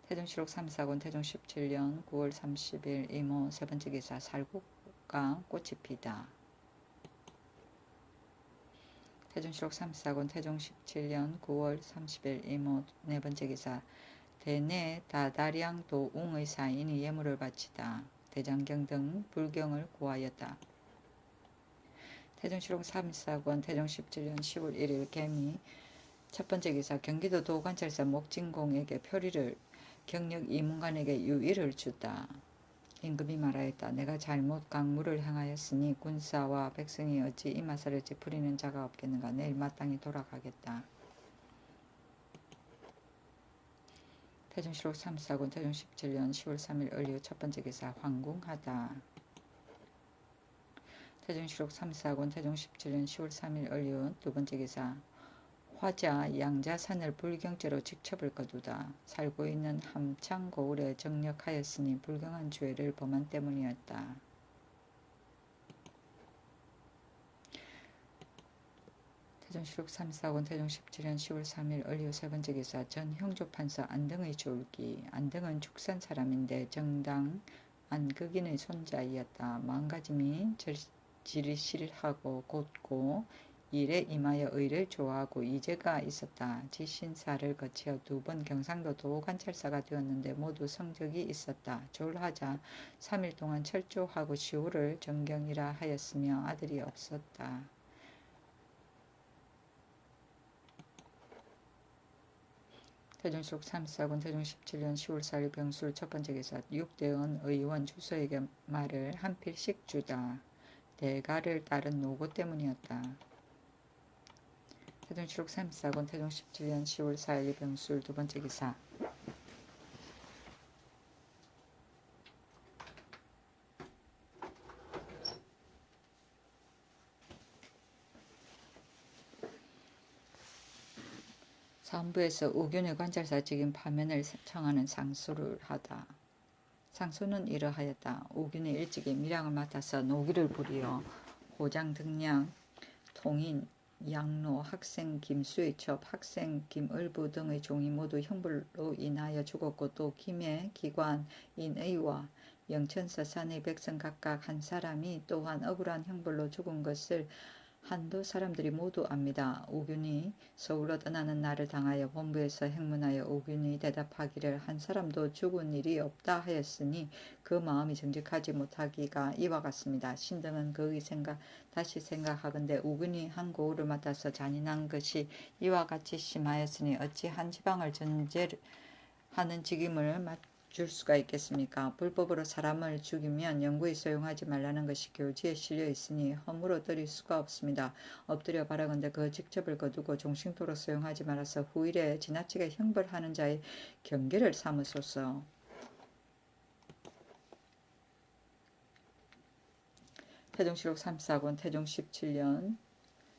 태종실록 3사군 태종 17년 9월 30일 이모 세 번째 기사 살국가 꽃이 피다. 태종실록 3사건 태종 17년 9월 30일 이모 네 번째 기사 대내 다다량 도웅의 사인이 예물을 바치다. 대장경 등 불경을 고하였다. 태종실록 3사건 태종 17년 10월 1일 개미 첫 번째 기사 경기도 도관찰사 목진공에게 표리를 경력 이문관에게 유의를 주다. 임금이 말하였다. 내가 잘못 강물을 행하였으니 군사와 백성이 어찌 이 마사를 찌푸리는 자가 없겠는가. 내일 마땅히 돌아가겠다. 태종실록 3사군 태종 17년 10월 3일 을류 첫 번째 기사 황궁하다. 태종실록 3사군 태종 17년 10월 3일 을류 두 번째 기사 화자 양자산을 불경죄로 직첩을 거두다. 살고 있는 함창 고을에 정력하였으니 불경한 죄를 범한 때문이었다. 태종실록 3사군 태종 17년 10월 3일 을류 세 번째 기사 전 형조판서 안등의 졸기. 안등은 축산 사람인데 정당 안극인의 손자이었다. 마음가짐이 지리실하고 곧고 일에 임하여 의를 좋아하고 이제가 있었다. 지신사를 거치어 2번 경상도 도관찰사가 되었는데 모두 성적이 있었다. 졸하자 3일 동안 철조하고 시호를 정경이라 하였으며 아들이 없었다. 태종실록 3사군 태종 17년 10월 4일 병술 첫 번째 기사 육대원 의원 주서에게 말을 한 필씩 주다. 대가를 따른 노고 때문이었다. 태종실록 3사군 태종 17년 10월 4일 병술 두 번째 기사 사헌부에서 우균의 관찰사직인 파면을 청하는 상소를 하다. 상소는 이러하였다. 우균이 일찍이 밀양을 맡아서 노기를 부리어 호장 등량, 통인, 양로, 학생 김수의첩, 학생 김을부 등의 종이 모두 형벌로 인하여 죽었고 또 김해 기관 인의와 영천서 산의 백성 각각 한 사람이 또한 억울한 형벌로 죽은 것을 한도 사람들이 모두 압니다. 우균이 서울로 떠나는 날을 당하여 본부에서 행문하여 우균이 대답하기를 한 사람도 죽은 일이 없다 하였으니 그 마음이 정직하지 못하기가 이와 같습니다. 신등은 그의 다시 생각하건대 우균이 한 고을을 맡아서 잔인한 것이 이와 같이 심하였으니 어찌 한 지방을 전제하는 직임을 줄 수가 있겠습니까? 불법으로 사람을 죽이면 영구히 소용하지 말라는 것이 교지에 실려 있으니 허물어 드릴 수가 없습니다. 엎드려 바라건대 그 직접을 거두고 종신토록 소용하지 말아서 후일에 지나치게 형벌하는 자의 경계를 삼으소서. 태종실록 3사군 태종 17년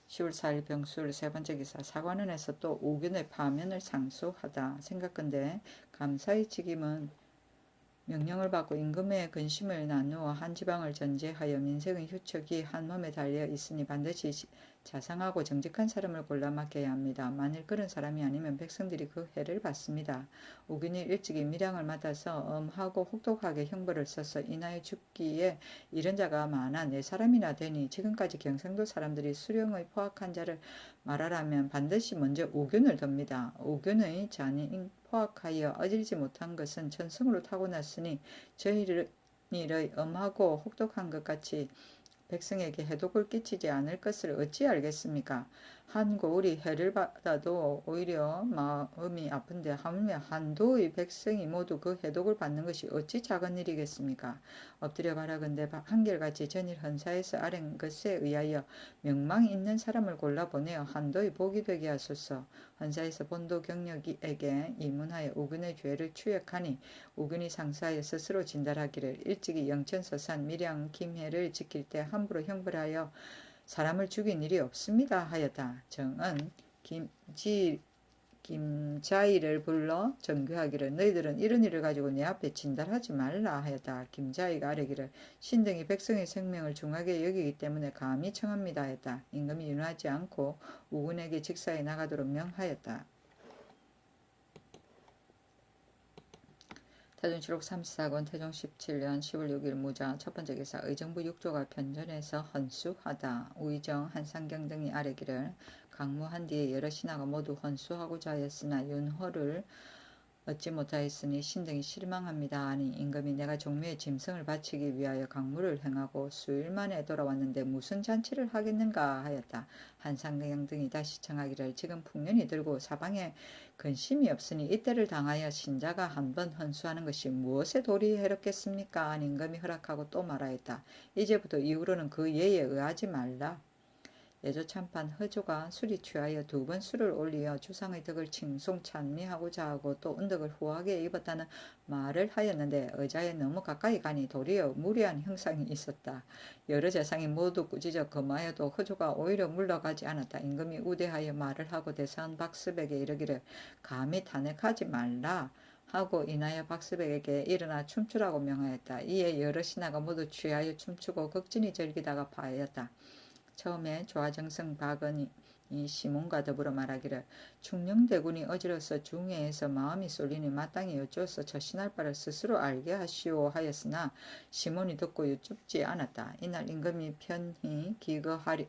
10월 4일 병술 세 번째 기사 사관원에서 또 우균의 파면을 상소하다. 생각건대 감사의 직임은 명령을 받고 임금의 근심을 나누어 한 지방을 전제하여 민생의 휴척이 한 몸에 달려 있으니 반드시 자상하고 정직한 사람을 골라 맡겨야 합니다. 만일 그런 사람이 아니면 백성들이 그 해를 받습니다. 우균이 일찍이 밀양을 맡아서 엄하고 혹독하게 형벌을 써서 인하여 죽기에 이른 자가 많아 4사람이나 되니 지금까지 경상도 사람들이 수령의 포악한 자를 말하라면 반드시 먼저 우균을 듭니다. 우균의 잔인 포악하여 어질지 못한 것은 천성으로 타고났으니 저희의 엄하고 혹독한 것 같이 백성에게 해독을 끼치지 않을 것을 어찌 알겠습니까? 한 고을이 해를 받아도 오히려 마음이 아픈데 하물며 한도의 백성이 모두 그 해독을 받는 것이 어찌 작은 일이겠습니까? 엎드려 바라건대 한결같이 전일 헌사에서 아랜 것에 의하여 명망 있는 사람을 골라보내어 한도의 복이 되게 하소서. 헌사에서 본도 경력에게 이문하여 우근의 죄를 추역하니 우근이 상사하여 스스로 진달하기를 일찍이 영천서산 밀양 김해를 지킬 때 함부로 형벌하여 사람을 죽인 일이 없습니다 하였다. 정은 김자희를 불러 정교하기를 너희들은 이런 일을 가지고 내 앞에 진달하지 말라 하였다. 김자희가 아뢰기를 신등이 백성의 생명을 중하게 여기기 때문에 감히 청합니다 하였다. 임금이 윤하지 않고 우군에게 직사에 나가도록 명하였다. 태종실록 34권 태종 17년 10월 6일 무자 첫 번째 기사 의정부 6조가 편전해서 헌수하다. 우의정 한상경 등이 아뢰기를 강무한 뒤에 여러 신하가 모두 헌수하고자 하였으나 윤허를 얻지 못하였으니 신등이 실망합니다. 아니 임금이 내가 종묘의 짐승을 바치기 위하여 강무를 행하고 수일 만에 돌아왔는데 무슨 잔치를 하겠는가 하였다. 한상경 등이 다시 청하기를 지금 풍년이 들고 사방에 근심이 없으니 이때를 당하여 신자가 한번 헌수하는 것이 무엇에 도리 해롭겠습니까? 아니 임금이 허락하고 또 말하였다. 이제부터 이후로는 그 예에 의하지 말라. 예조참판 허조가 술이 취하여 2번 술을 올리어 주상의 덕을 칭송 찬미하고자 하고 또 은덕을 후하게 입었다는 말을 하였는데 의자에 너무 가까이 가니 도리어 무리한 형상이 있었다. 여러 재상이 모두 꾸짖어 금하여도 허조가 오히려 물러가지 않았다. 임금이 우대하여 말을 하고 대사한 박스백에 이르기를 감히 탄핵하지 말라 하고 인하여 박스백에게 일어나 춤추라고 명하였다. 이에 여러 신하가 모두 취하여 춤추고 극진히 즐기다가 파하였다. 처음에 조화정성 박은이 시몬과 더불어 말하기를 충녕대군이 어지러서 중해에서 마음이 쏠리니 마땅히 여쭈어서 처신할 바를 스스로 알게 하시오 하였으나 시몬이 듣고 여쭙지 않았다. 이날 임금이 편히 기거하려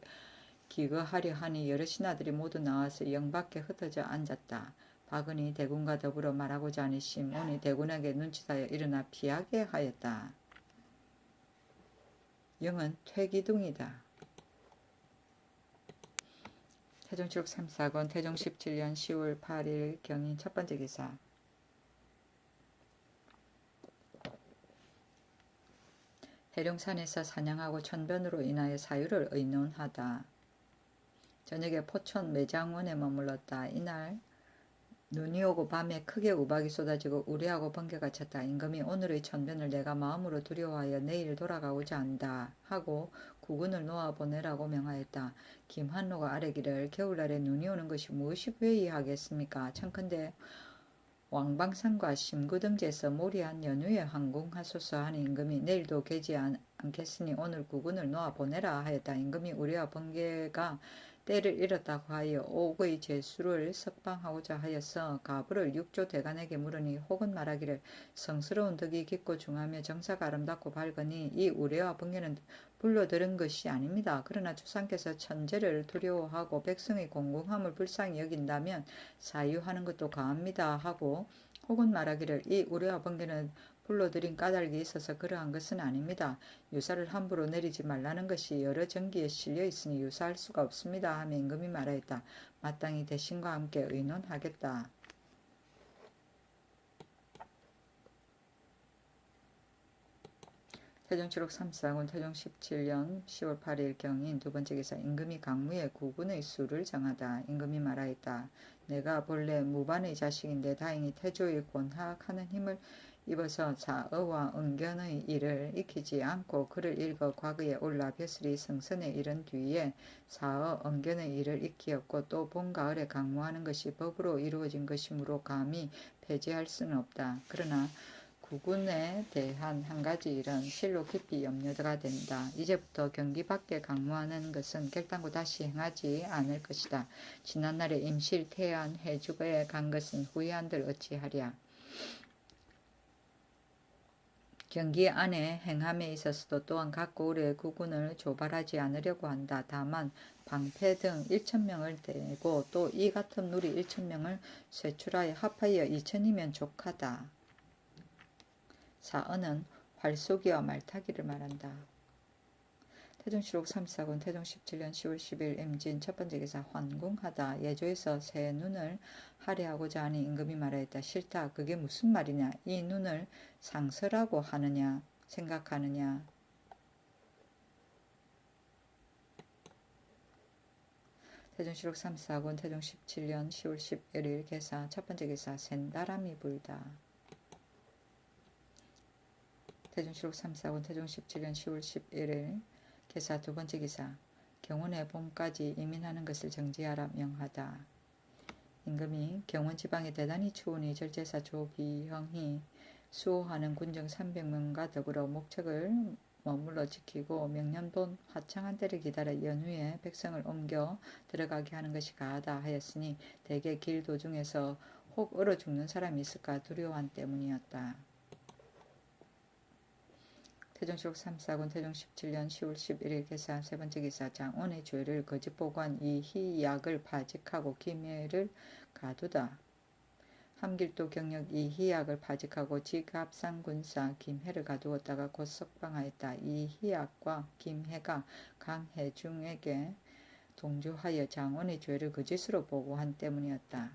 하니 여러 신하들이 모두 나와서 영밖에 흩어져 앉았다. 박은이 대군과 더불어 말하고자 하니 시몬이 대군에게 눈치하여 일어나 피하게 하였다. 영은 퇴기둥이다. 태종실록 34권 태종 17년 10월 8일 경인 첫 번째 기사 해룡산에서 사냥하고 천변으로 인하여 사유를 의논하다. 저녁에 포천 매장원에 머물렀다. 이날 눈이 오고 밤에 크게 우박이 쏟아지고 우레하고 번개가 쳤다. 임금이 오늘의 천변을 내가 마음으로 두려워하여 내일 돌아가고자 한다 하고 국군을 놓아보내라고 명하였다. 김한로가 아뢰기를 겨울날에 눈이 오는 것이 무엇이 회의하겠습니까? 청컨대 왕방산과 심구등지에서 모리한 연휴에 항공하소서 하니 임금이 내일도 계지 않겠으니 오늘 국군을 놓아보내라 하였다. 임금이 우레와 번개가 때를 잃었다고 하여 옥의 제수를 석방하고자 하여서 가부를 6조 대간에게 물으니 혹은 말하기를 성스러운 덕이 깊고 중하며 정사가 아름답고 밝으니 이 우레와 번개는 불러들은 것이 아닙니다. 그러나 주상께서 천재를 두려워하고 백성의 공공함을 불쌍히 여긴다면 사유하는 것도 가합니다 하고 혹은 말하기를 이 우레와 번개는 불러들인 까닭이 있어서 그러한 것은 아닙니다. 유사를 함부로 내리지 말라는 것이 여러 정기에 실려 있으니 유사할 수가 없습니다 하며 임금이 말하였다. 마땅히 대신과 함께 의논하겠다. 태종실록 34권 태종 17년 10월 8일 경인 두 번째 기사 임금이 강무에 국군의 수를 정하다. 임금이 말하였다. 내가 본래 무반의 자식인데 다행히 태조의 권하하는 힘을 입어서 사어와 은견의 일을 익히지 않고 글을 읽어 과거에 올라 벼슬이 성선에 이른 뒤에 사어 은견의 일을 익히었고 또 봄가을에 강무하는 것이 법으로 이루어진 것이므로 감히 폐지할 수는 없다. 그러나 국군에 대한 한 가지 일은 실로 깊이 염려가 된다. 이제부터 경기 밖에 강무하는 것은 결단코 다시 행하지 않을 것이다. 지난날에 임실 태안 해주거에 간 것은 후회한들 어찌하랴. 경기 안에 행함에 있어서도 또한 각 고을의 국군을 조발하지 않으려고 한다. 다만 방패 등 1,000명을 대고 또 이 같은 누리 1,000명을 쇠출하여 합하여 2,000이면 족하다. 사어는 활쏘기와 말타기를 말한다. 태종실록 34권 태종 17년 10월 10일 임진 첫 번째 기사 환궁하다. 예조에서 새 눈을 할애하고자 하니 임금이 말하였다. 싫다. 그게 무슨 말이냐. 이 눈을 상서라고 하느냐 생각하느냐. 태종실록 34권 태종 17년 10월 11일 개사 첫 번째 기사 샌바람이 불다. 태종실록 34권 태종 17년 10월 11일 개사 두 번째 기사 경원의 봄까지 이민하는 것을 정지하라 명하다. 임금이 경원 지방에 대단히 추우니 절제사 조비형이 수호하는 군정 300명과 더불어 목척을 머물러 지키고 명년본 화창한 때를 기다려 연후에 백성을 옮겨 들어가게 하는 것이 가하다 하였으니 대개 길 도중에서 혹 얼어 죽는 사람이 있을까 두려워한 때문이었다. 태종시록 3사군 태종 17년 10월 11일 개사 세 번째 기사 장원의 죄를 거짓 보고한 이희약을 파직하고 김해를 가두다. 함길도 경력 이희약을 파직하고 지갑상군사 김해를 가두었다가 곧 석방하였다. 이희약과 김해가 강해중에게 동조하여 장원의 죄를 거짓으로 보고한 때문이었다.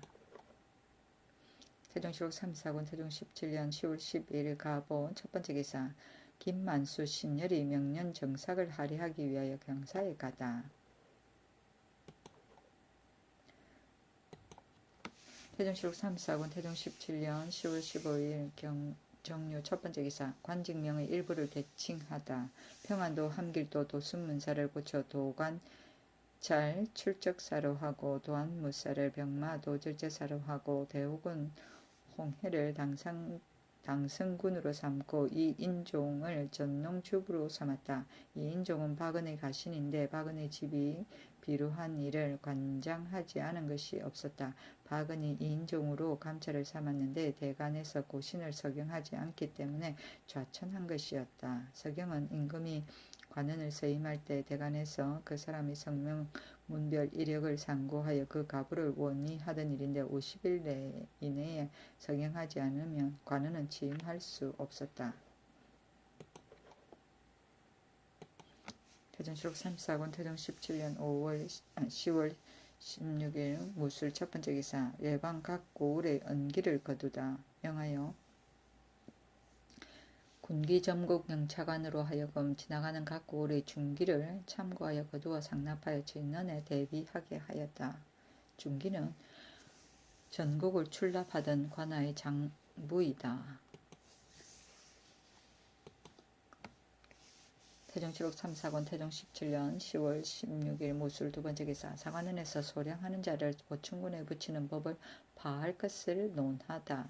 태종시록 3사군 태종 17년 10월 11일 가본 첫 번째 기사 김만수 신열이 명년 정삭을 할애하기 위하여 경사에 가다. 태종시록 3사군 태종 17년 10월 15일 정류 첫 번째 기사 관직명의 일부를 개칭하다. 평안도 함길도 도순문사를 고쳐 도관찰 출적사로 하고 도안무사를 병마도 절제사로 하고 대우군 홍해를 당성군으로 삼고 이인종을 전농주부로 삼았다. 이인종은 박은의 가신인데 박은의 집이 비루한 일을 관장하지 않은 것이 없었다. 박은이 이인종으로 감찰을 삼았는데 대간에서 고신을 서경하지 않기 때문에 좌천한 것이었다. 서경은 임금이 관원을 서임할 때 대간에서 그 사람의 성명, 문별, 이력을 상고하여 그 가부를 원의하던 일인데 50일 이내에 서경하지 않으면 관원은 취임할 수 없었다. 태종시록 3사군 태종 17년 10월 16일 무술 첫 번째 기사 외방 각 고을의 언기를 거두다. 명하여 군기점국 영차관으로 하여금 지나가는 각 고을의 중기를 참고하여 거두어 상납하여 진언에 대비하게 하였다. 중기는 전국을 출납하던 관아의 장부이다. 태종시록 3사군 태종 17년 10월 16일 무술 두 번째 기사 사관원에서 소량하는 자를 보충군에 붙이는 법을 파할 것을 논하다.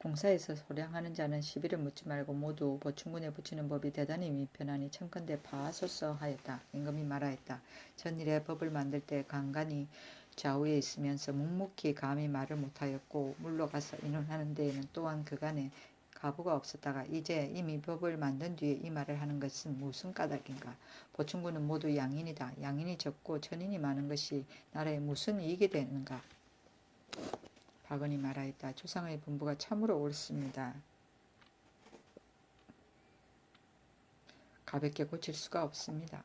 공사에서 소량하는 자는 시비를 묻지 말고 모두 보충군에 붙이는 법이 대단히 미편하니 청컨대 파하소서 하였다. 임금이 말하였다. 전일에 법을 만들 때 간간히 좌우에 있으면서 묵묵히 감히 말을 못하였고 물러가서 의논하는 데에는 또한 그간에 가부가 없었다가 이제 이미 법을 만든 뒤에 이 말을 하는 것은 무슨 까닭인가. 보충군은 모두 양인이다. 양인이 적고 천인이 많은 것이 나라에 무슨 이익이 되는가. 박은이 말하였다. 조상의 분부가 참으로 옳습니다. 가볍게 고칠 수가 없습니다.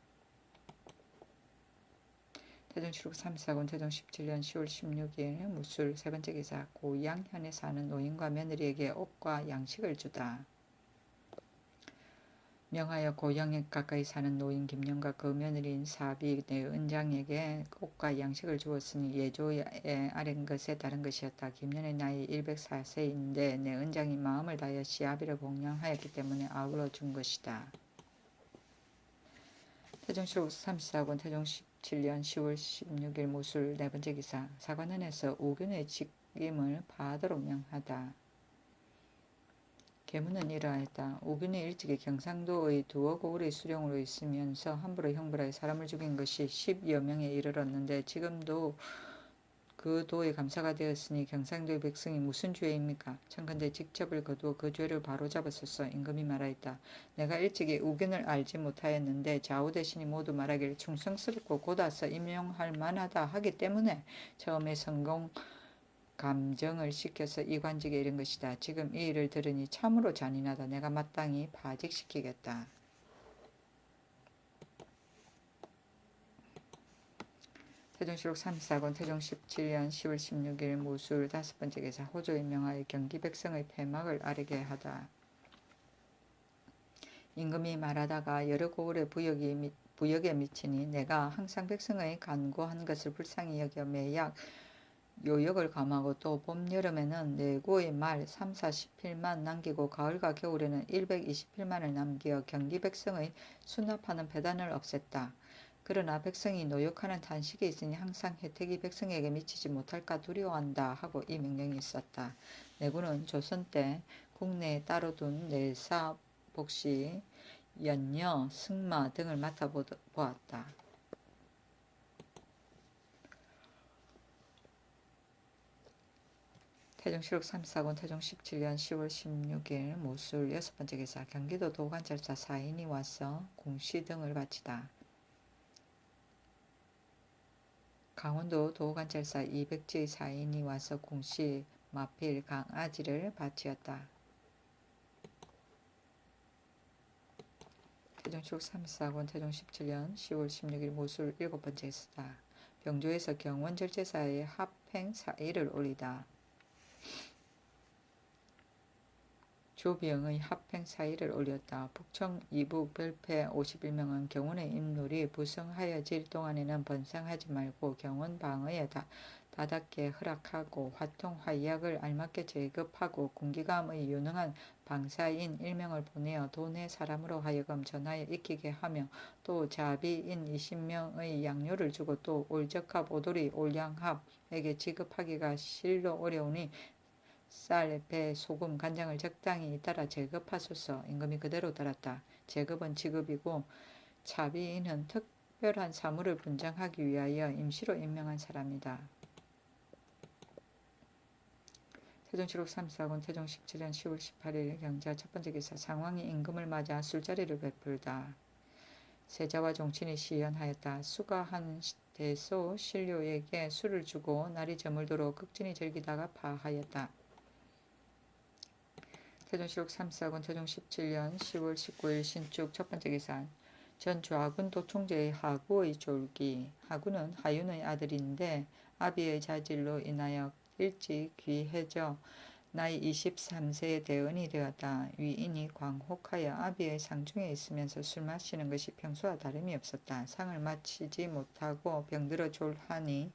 태종시록 3사군 태종 17년 10월 16일 무술 세 번째 기사 고양현에 사는 노인과 며느리에게 옷과 양식을 주다. 명하여 고양에 가까이 사는 노인 김영과 그 며느리인 사비 내 은장에게 옷과 양식을 주었으니 예조에 아랜 것에 다른 것이었다. 김년의 나이 104세인데 내 은장이 마음을 다하여 시아비를 공양하였기 때문에 아울러 준 것이다. 태종시록 34군 태종 17년 10월 16일 무술 네 번째 기사 사관원에서 우균의 직임을 파하도록 명하다. 계문은 이러하였다. 우균이 일찍이 경상도의 두어 고을의 수령으로 있으면서 함부로 형벌하여 사람을 죽인 것이 10여 명에 이르렀는데 지금도 그 도에 감사가 되었으니 경상도의 백성이 무슨 죄입니까? 청컨대 직접을 거두어 그 죄를 바로잡았소서. 임금이 말하였다. 내가 일찍이 우균을 알지 못하였는데 좌우 대신이 모두 말하기를 충성스럽고 곧아서 임용할 만하다 하기 때문에 처음에 성공 감정을 시켜서 이 관직에 이른 것이다. 지금 이 일을 들으니 참으로 잔인하다. 내가 마땅히 파직시키겠다. 태종시록 3사군 태종 17년 10월 16일 무술 다섯 번째 기사 호조에 명하여 경기 백성의 폐막을 아르게 하다. 임금이 말하다가 여러 고을의 부역에 미치니 내가 항상 백성의 간구한 것을 불쌍히 여겨 매약 요역을 감하고 또 봄 여름에는 내고의 말 3,40필만 남기고 가을과 겨울에는 120필만을 남겨 경기 백성의 수납하는 배단을 없앴다. 그러나 백성이 노역하는 탄식이 있으니 항상 혜택이 백성에게 미치지 못할까 두려워한다 하고 이 명령이 있었다. 내군은 조선 때 국내에 따로 둔 내사, 복시, 연녀, 승마 등을 맡아보았다. 태종실록 3사건 태종 17년 10월 16일 모술 6번째 기사 경기도 도관찰사 4인이 와서 공시 등을 바치다. 강원도 도관찰사 200지의 4인이 와서 공시 마필 강아지를 바치었다. 태종실록 3사건 태종 17년 10월 16일 모술 7번째 기사다. 병조에서 경원절제사의 합행 사의를 올리다. 조병의 합행 사의를 올렸다. 북청 이북 별패 51명은 경원의 임놀이 부성하여질 동안에는 번성하지 말고 경원 방어에 다닫게 허락하고 화통 화약을 알맞게 제급하고 군기감의 유능한 방사인 1명을 보내어 도내 사람으로 하여금 전하여 익히게 하며 또 자비인 20명의 양료를 주고 또 올적합 오돌이 올양합에게 지급하기가 실로 어려우니 쌀, 배, 소금, 간장을 적당히 따라 제급하소서. 임금이 그대로 따랐다. 제급은 지급이고 자비인은 특별한 사물을 분장하기 위하여 임시로 임명한 사람이다. 태종실록 3사건 태종 17년 10월 18일 경자 첫번째 기사 상왕이 임금을 맞아 술자리를 베풀다. 세자와 종친이 시연하였다. 수가한 대소 신료에게 술을 주고 날이 저물도록 극진히 즐기다가 파하였다. 태종실록 3사건 태종 17년 10월 19일 신축 첫번째 기사 전 좌군 도총제의 하구의 졸기. 하구는 하윤의 아들인데 아비의 자질로 인하여 일찍 귀해져 나이 23세에 대언이 되었다. 위인이 광혹하여 아비의 상중에 있으면서 술 마시는 것이 평소와 다름이 없었다. 상을 마치지 못하고 병들어 졸하니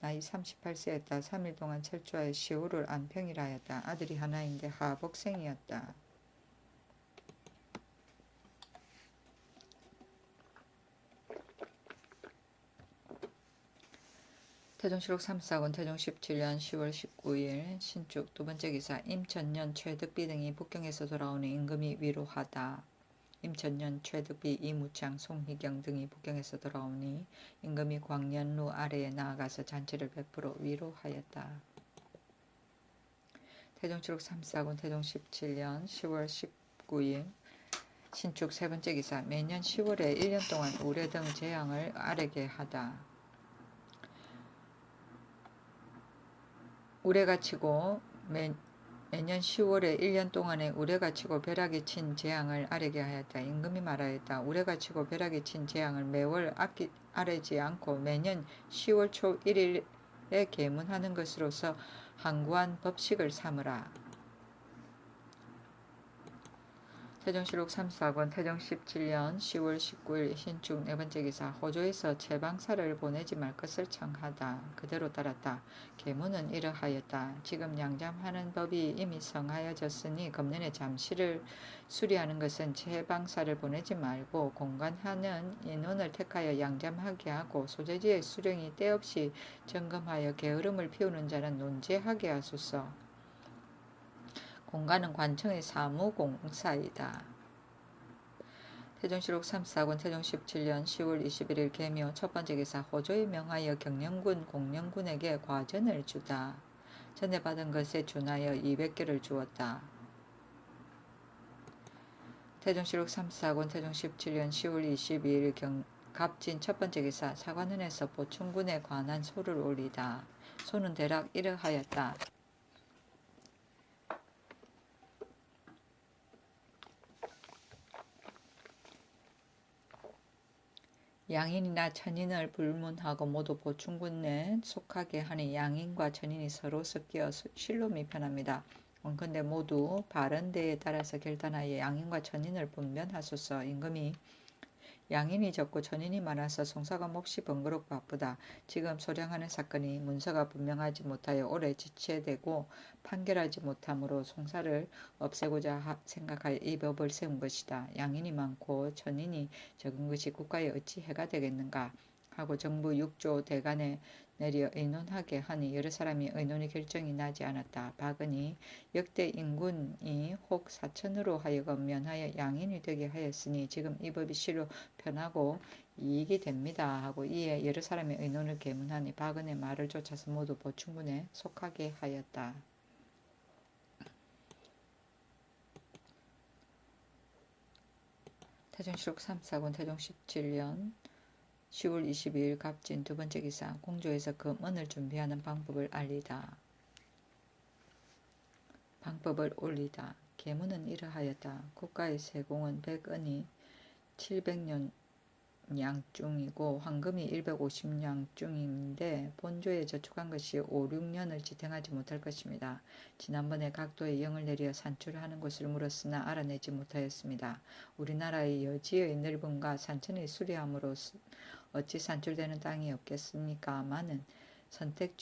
나이 38세였다. 3일 동안 철저하여 시호를 안평이라 하였다. 아들이 하나인데 하복생이었다. 태종실록 3사건 태종 17년 10월 19일 신축 두번째 기사 임천년 최득비 등이 북경에서 돌아오는 임금이 위로하다. 임천년 최득비 이무창 송희경 등이 북경에서 돌아오니 임금이 광년루 아래에 나아가서 잔치를 베풀어 위로하였다. 태종실록 3사건 태종 17년 10월 19일 신축 세번째 기사 매년 10월에 1년 동안 우레 등 재앙을 아래게 하다. 우레가 치고 매년 10월에 1년 동안에 우레가 치고 벼락이 친 재앙을 아래게 하였다. 임금이 말하였다. 우레가 치고 벼락이 친 재앙을 매월 아래지 않고 매년 10월 초 1일에 계문하는 것으로서 항구한 법식을 삼으라. 태종실록 3사건 태종 17년 10월 19일 신축 네번째 기사 호조에서 채방사를 보내지 말 것을 청하다. 그대로 따랐다. 계문은 이러하였다. 지금 양잠하는 법이 이미 성하여졌으니 금년에 잠시를 수리하는 것은 채방사를 보내지 말고 공간하는 인원을 택하여 양잠하게 하고 소재지의 수령이 때없이 점검하여 게으름을 피우는 자는 논제하게 하소서. 공간은 관청의 사무공사이다. 태종실록 3사건 태종 17년 10월 21일 계묘 첫번째 기사 호조에 명하여 경영군 공영군에게 과전을 주다. 전에 받은 것에 준하여 200개를 주었다. 태종실록 3사건 태종 17년 10월 22일 갑진 첫번째 기사 사관원에서 보충군에 관한 소를 올리다. 소는 대략 이러하였다. 양인이나 천인을 불문하고 모두 보충군에 속하게 하니 양인과 천인이 서로 섞여 실로미 편합니다. 원컨대 모두 바른 데에 따라서 결단하여 양인과 천인을 분별하소서. 임금이 양인이 적고 천인이 많아서 송사가 몹시 번거롭고 바쁘다. 지금 소량하는 사건이 문서가 분명하지 못하여 오래 지체되고 판결하지 못하므로 송사를 없애고자 생각하여 이 법을 세운 것이다. 양인이 많고 천인이 적은 것이 국가에 어찌 해가 되겠는가 하고 정부 6조 대간에 내려 의논하게 하니 여러 사람이 의논의 결정이 나지 않았다. 박은이 역대 인군이 혹 사천으로 하여금 면하여 양인이 되게 하였으니 지금 이 법이 실로 편하고 이익이 됩니다 하고 이에 여러 사람의 의논을 계문하니 박은의 말을 쫓아서 모두 보충군에 속하게 하였다. 태종실록 3, 4권 태종 17년 10월 22일 갑진 두 번째 기사. 공조에서 금은을 준비하는 방법을 알리다. 방법을 올리다. 계문은 이러하였다. 국가의 세공은 100은이 700년 양중이고 황금이 150양중인데 본조에 저축한 것이 5, 6년을 지탱하지 못할 것입니다. 지난번에 각도에 영을 내려 산출하는 곳을 물었으나 알아내지 못하였습니다. 우리나라의 여지의 넓음과 산천의 수려함으로 어찌 산출되는 땅이 없겠습니까마는 선택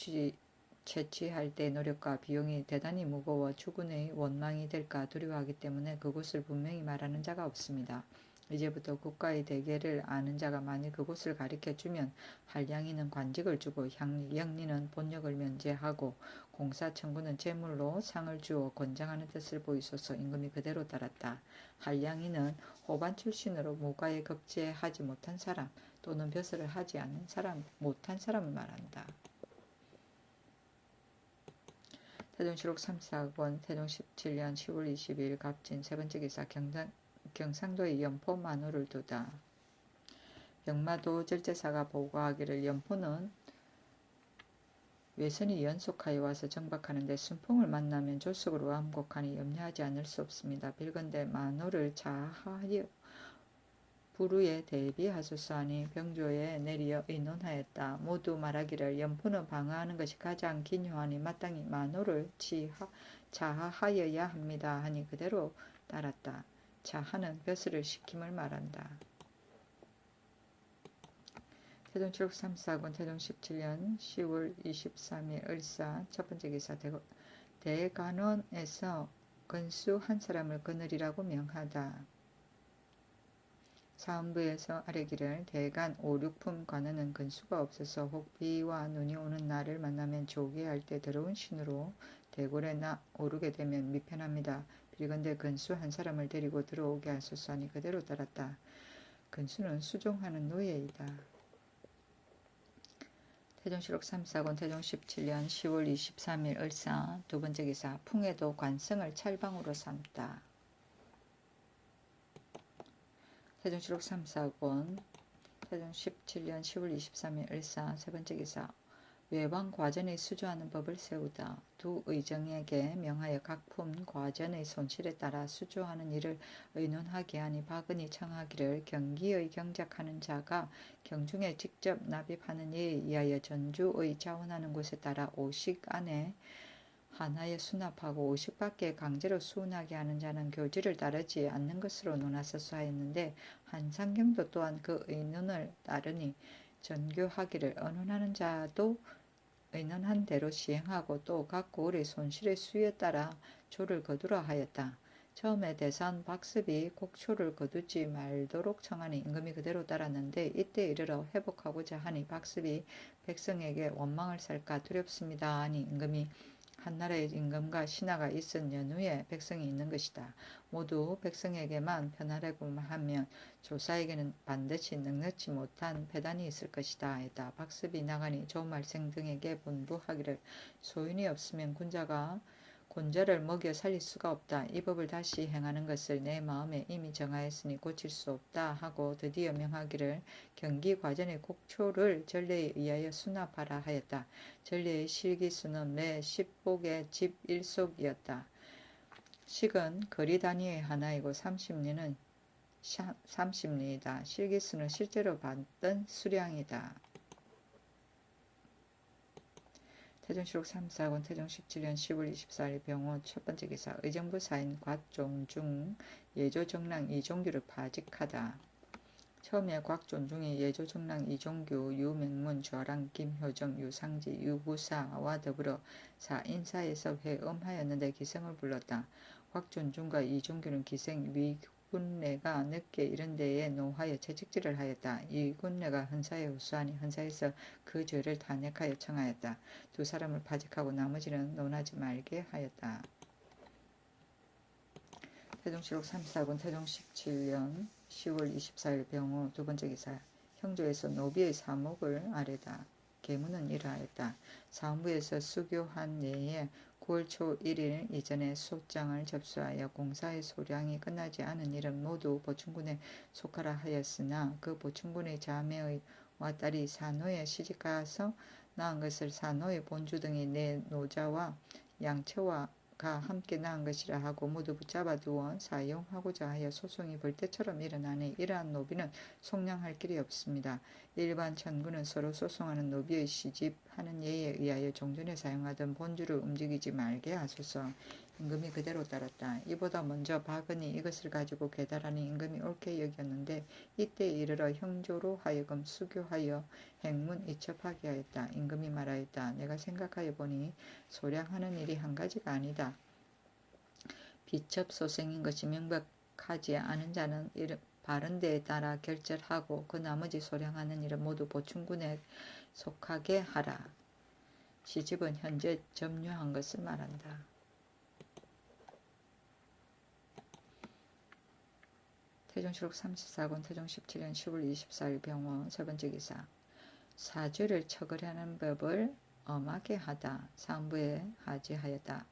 채취할 때 노력과 비용이 대단히 무거워 주군의 원망이 될까 두려워하기 때문에 그곳을 분명히 말하는 자가 없습니다. 이제부터 국가의 대계를 아는 자가 만일 그곳을 가리켜주면 한량이는 관직을 주고 영리는 본역을 면제하고 공사 청구는 제물로 상을 주어 권장하는 뜻을 보이소서. 임금이 그대로 따랐다. 한량이는 호반 출신으로 무과에 급제하지 못한 사람 또는 벼슬을 하지 않은 사람, 못한 사람을 말한다. 태종실록 3, 4권 태종 17년 10월 22일 갑진 세 번째 기사. 경상도의 연포 만호를 두다. 병마도 절제사가 보고하기를 연포는 외선이 연속하여 와서 정박하는데 순풍을 만나면 조석으로 암곡하니 염려하지 않을 수 없습니다. 빌건대 만호를 자하여 부루에 대비하소서 하니 병조에 내리어 의논하였다. 모두 말하기를 연포는 방어하는 것이 가장 기요하니 마땅히 만호를 자하하여야 합니다 하니 그대로 따랐다. 자하는 벼슬을 시킴을 말한다. 태종실록 3, 4권 태종 17년 10월 23일 을사 첫 번째 기사. 대간원에서 건수 한 사람을 거느리라고 명하다. 사헌부에서 아뢰기를 대간 5, 6품 관원은 건수가 없어서 혹 비와 눈이 오는 날을 만나면 조기할 때 더러운 신으로 대궐에 오르게 되면 미편합니다. 빌건대 건수 한 사람을 데리고 들어오게 하소서 하니 그대로 따랐다. 건수는 수종하는 노예이다. 태종실록 3, 4권 태종 17년 10월 23일 을사 두 번째 기사. 풍에도 관성을 찰방으로 삼다. 태종실록 3, 4권 태종 17년 10월 23일 을사 세 번째 기사. 외방 과전의 수조하는 법을 세우다. 두 의정에게 명하여 각품 과전의 손실에 따라 수조하는 일을 의논하게 하니 박은이 청하기를 경기의 경작하는 자가 경중에 직접 납입하는 예에 의하여 전주의 자원하는 곳에 따라 5식 안에 하나에 수납하고 50밖에 강제로 수운하게 하는 자는 교지를 따르지 않는 것으로 논하소서 하였는데 한상경도 또한 그 의논을 따르니 전교하기를 언론하는 자도 의논한 대로 시행하고 또 각 고을의 손실의 수에 따라 조를 거두라 하였다. 처음에 대산 박습이 곡초를 거두지 말도록 청하니 임금이 그대로 따랐는데 이때 이르러 회복하고자 하니 박습이 백성에게 원망을 살까 두렵습니다 하니 임금이 한나라에 임금과 신하가 있은 연후에 백성이 있는 것이다. 모두 백성에게만 편하려고 하면 조사에게는 반드시 넉넉지 못한 배단이 있을 것이다 했다. 박습이 나가니 조말생 등에게 분부하기를 소인이 없으면 곤자를 먹여 살릴 수가 없다. 이 법을 다시 행하는 것을 내 마음에 이미 정하였으니 고칠 수 없다 하고 드디어 명하기를 경기 과전의 곡초를 전례에 의하여 수납하라 하였다. 전례의 실기수는 매 10복의 집 1속이었다. 식은 거리 단위의 하나이고 30리는 30리이다. 실기수는 실제로 받던 수량이다. 태종실록 3, 4권 태종 17년 10월 24일 병호 첫 번째 기사. 의정부 사인 곽존중 예조정랑 이종규를 파직하다. 처음에 곽존중이 예조정랑 이종규, 유맹문, 좌랑, 김효정, 유상지, 유부사와 더불어 사인사에서 회엄하였는데 기생을 불렀다. 곽존중과 이종규는 기생 위군내가 늦게 이른 데에 노하여 채찍질을 하였다. 이군내가 헌사에 호소하니 헌사에서 그 죄를 탄핵하여 청하였다. 두 사람을 파직하고 나머지는 논하지 말게 하였다. 태종실록 3, 4권 태종 17년 10월 24일 병호 두 번째 기사. 형조에서 노비의 사목을 아뢰다. 계문은 이러하였다. 사원부에서 수교한 내에 9월 초 1일 이전에 소장을 접수하여 공사의 소량이 끝나지 않은 일은 모두 보충군에 속하라 하였으나 그 보충군의 자매의 와 딸이 산호에 시집가서 낳은 것을 산호의 본주 등이 내 노자와 양처와 가 함께 낳은 것이라 하고 모두 붙잡아 두어 사용하고자 하여 소송이 벌떼처럼 일어나니 이러한 노비는 속량할 길이 없습니다. 일반 천군은 서로 소송하는 노비의 시집하는 예에 의하여 종전에 사용하던 본주를 움직이지 말게 하소서. 임금이 그대로 따랐다. 이보다 먼저 박은이 이것을 가지고 계달하니 임금이 옳게 여겼는데 이때 이르러 형조로 하여금 수교하여 행문 이첩하게 하였다. 임금이 말하였다. 내가 생각하여 보니 소량하는 일이 한 가지가 아니다. 비첩소생인 것이 명백하지 않은 자는 바른 데에 따라 결절하고 그 나머지 소량하는 일은 모두 보충군에 속하게 하라. 시집은 현재 점유한 것을 말한다. 태종실록 34권 태종 17년 10월 24일 병원 세 번째 기사. 사죄를 처벌하는 법을 엄하게 하다. 상부에 하지하였다.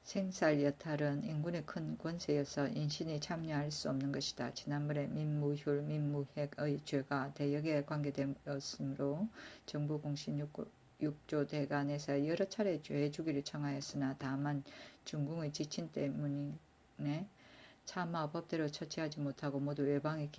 생살 여탈은 인군의 큰 권세여서 인신이 참여할 수 없는 것이다. 지난번에 민무휴, 민무핵의 죄가 대역에 관계되었으므로 정부 공신 6조 대간에서 여러 차례 죄 주기를 청하였으나 다만 중궁의 지침 때문에 차마 법대로 처치하지 못하고 모두 외방에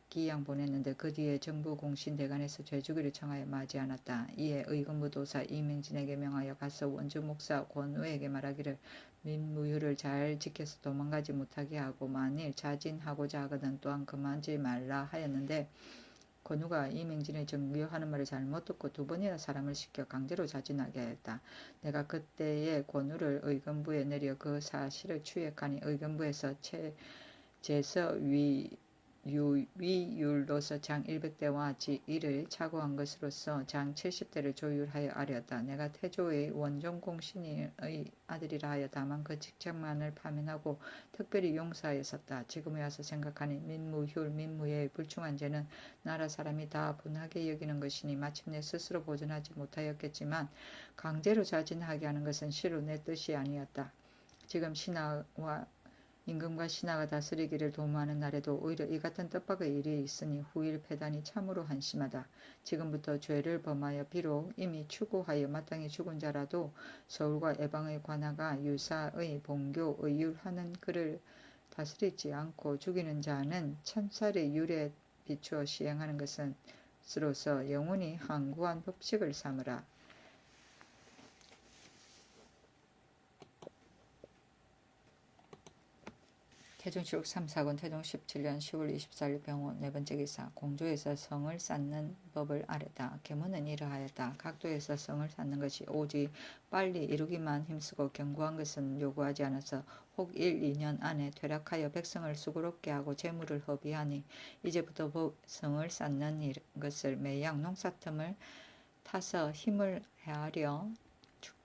기양 보냈는데 그 뒤에 정부 공신 대간에서 죄주기를 청하여 마지 않았다. 이에 의금부도사 이명진에게 명하여 가서 원주 목사 권우에게 말하기를 민무휴를 잘 지켜서 도망가지 못하게 하고 만일 자진하고자 하거든 또한 그만지 말라 하였는데 권우가 이명진의 정교하는 말을 잘못 듣고 두 번이나 사람을 시켜 강제로 자진하게 하였다. 내가 그때에 권우를 의금부에 내려 그 사실을 추ек하니 의금부에서 제서 위율로서 장 100대와 이를 착오한 것으로서 장 70대를 조율하여 아뢰었다. 내가 태조의 원종공신의 아들이라 하여 다만 그 직책만을 파면하고 특별히 용서하였었다. 지금에 와서 생각하니 민무의 불충한 죄는 나라 사람이 다 분하게 여기는 것이니 마침내 스스로 보존하지 못하였겠지만 강제로 자진하게 하는 것은 실로 내 뜻이 아니었다. 지금 임금과 신하가 다스리기를 도모하는 날에도 오히려 이 같은 뜻밖의 일이 있으니 후일 패단이 참으로 한심하다. 지금부터 죄를 범하여 비록 이미 추구하여 마땅히 죽은 자라도 서울과 에방의 관하가 유사의 봉교 의율하는 그를 다스리지 않고 죽이는 자는 천살의 율에 비추어 시행하는 것으로서 영원히 항구한 법칙을 삼으라. 태종실록 3사권 태종 17년 10월 24일 병원 네 번째 기사. 공조에서 성을 쌓는 법을 아뢰다. 계문은 이러하였다. 각도에서 성을 쌓는 것이 오직 빨리 이루기만 힘쓰고 견고한 것은 요구하지 않아서 혹 1, 2년 안에 퇴락하여 백성을 수고롭게 하고 재물을 허비하니 이제부터 성을 쌓는 것을 매양 농사틈을 타서 힘을 헤아려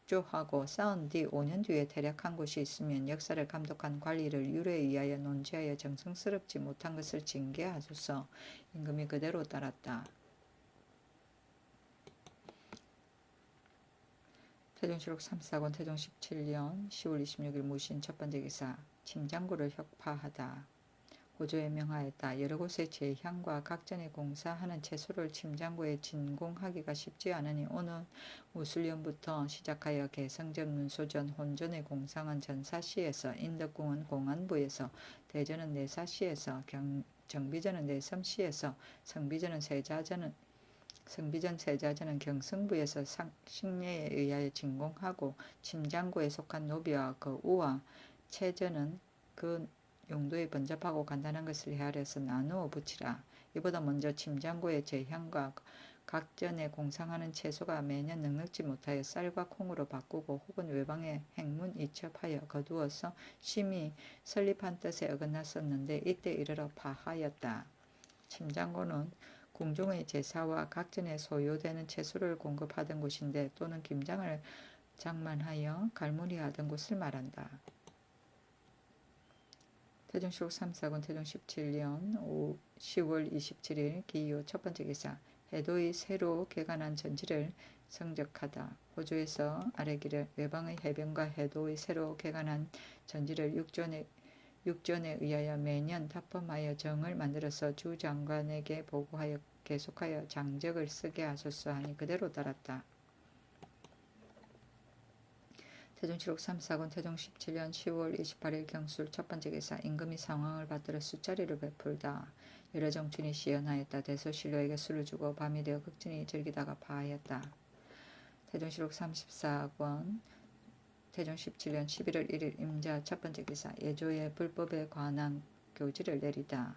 축조하고 쌓은 뒤 5년 뒤에 퇴락한 곳이 있으면 역사를 감독한 관리를 율에 의하여 논지하여 정성스럽지 못한 것을 징계하소서. 임금이 그대로 따랐다. 태종실록 3사권 태종 17년 10월 26일 무신 첫 번째 기사. 침장구를 혁파하다. 고조에 명하였다. 여러 곳의 제향과 각전의 공사하는 채소를 침장구에 진공하기가 쉽지 않으니 오는 무술년부터 시작하여 개성전, 문소전, 혼전의 공상은 전사시에서, 인덕궁은 공안부에서, 대전은 내사시에서, 정비전은 내섬시에서, 성비전 세자전은 경성부에서 식례에 의하여 진공하고 침장구에 속한 노비와 그 우와 채전은 그 용도에 번잡하고 간단한 것을 헤아려서 나누어 붙이라. 이보다 먼저 침장구의 제향과 각전에 공상하는 채소가 매년 넉넉지 못하여 쌀과 콩으로 바꾸고 혹은 외방에 행문 이첩하여 거두어서 심히 설립한 뜻에 어긋났었는데 이때 이르러 파하였다. 침장구는 궁중의 제사와 각전에 소요되는 채소를 공급하던 곳인데 또는 김장을 장만하여 갈무리하던 곳을 말한다. 태종실록 3사권 태종 17년 10월 27일 기요 첫 번째 기사. 해도의 새로 개간한 전지를 성적하다. 호주에서 아래기를 외방의 해변과 해도의 새로 개간한 전지를 육전에 의하여 매년 납품하여 정을 만들어서 주 장관에게 보고하여 계속하여 장적을 쓰게 하소서 하니 그대로 따랐다. 태종칠록 3사건 태종 17년 10월 28일 경술 첫번째 기사 임금이 상황을 받들어 술자리를 베풀다. 여러 정춘이 시연하였다. 대소신료에게 술을 주고 밤이 되어 극진히 즐기다가 파하였다. 태종실록 34권 태종 17년 11월 1일 임자 첫번째 기사 예조의 불법에 관한 교지를 내리다.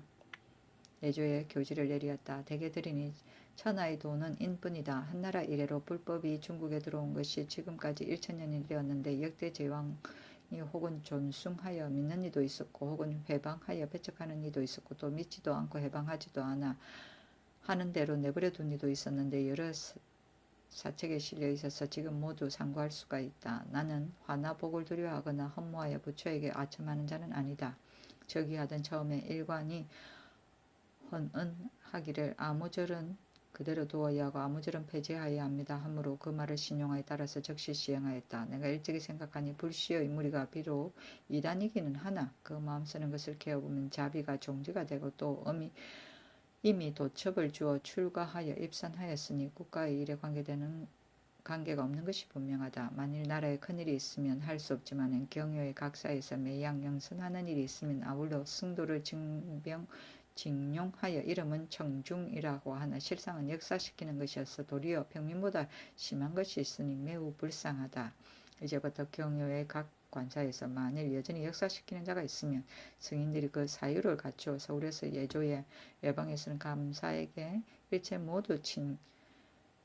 예조의 교지를 내리었다. 대개들이니 천하의 도는 인뿐이다. 한나라 이래로 불법이 중국에 들어온 것이 지금까지 1000년이 되었는데 역대 제왕이 혹은 존숭하여 믿는 이도 있었고 혹은 회방하여 배척하는 이도 있었고 또 믿지도 않고 해방하지도 않아 하는 대로 내버려 둔 이도 있었는데 여러 사책에 실려 있어서 지금 모두 상고할 수가 있다. 나는 화나 복을 두려워하거나 허무하여 부처에게 아첨하는 자는 아니다. 저기 하던 처음에 일관이 헌은하기를 아무절은 그대로 두어야 하고 아무절은 폐지하여야 합니다. 하므로 그 말을 신용하에 따라서 즉시 시행하였다. 내가 일찍이 생각하니 불시의 무리가 비록 이단이기는 하나 그 마음 쓰는 것을 깨어보면 자비가 종지가 되고 또 이미 도첩을 주어 출가하여 입산하였으니 국가의 일에 관계가 없는 것이 분명하다. 만일 나라에 큰일이 있으면 할 수 없지만 경효의 각사에서 매양 영선하는 일이 있으면 아울러 승도를 징용하여 이름은 청중이라고 하나 실상은 역사시키는 것이어서 도리어 평민보다 심한 것이 있으니 매우 불쌍하다. 이제부터 경효의 각 관사에서 만일 여전히 역사시키는 자가 있으면 승인들이 그 사유를 갖추어 서울에서 예조의 외방에서는 감사에게 일체 모두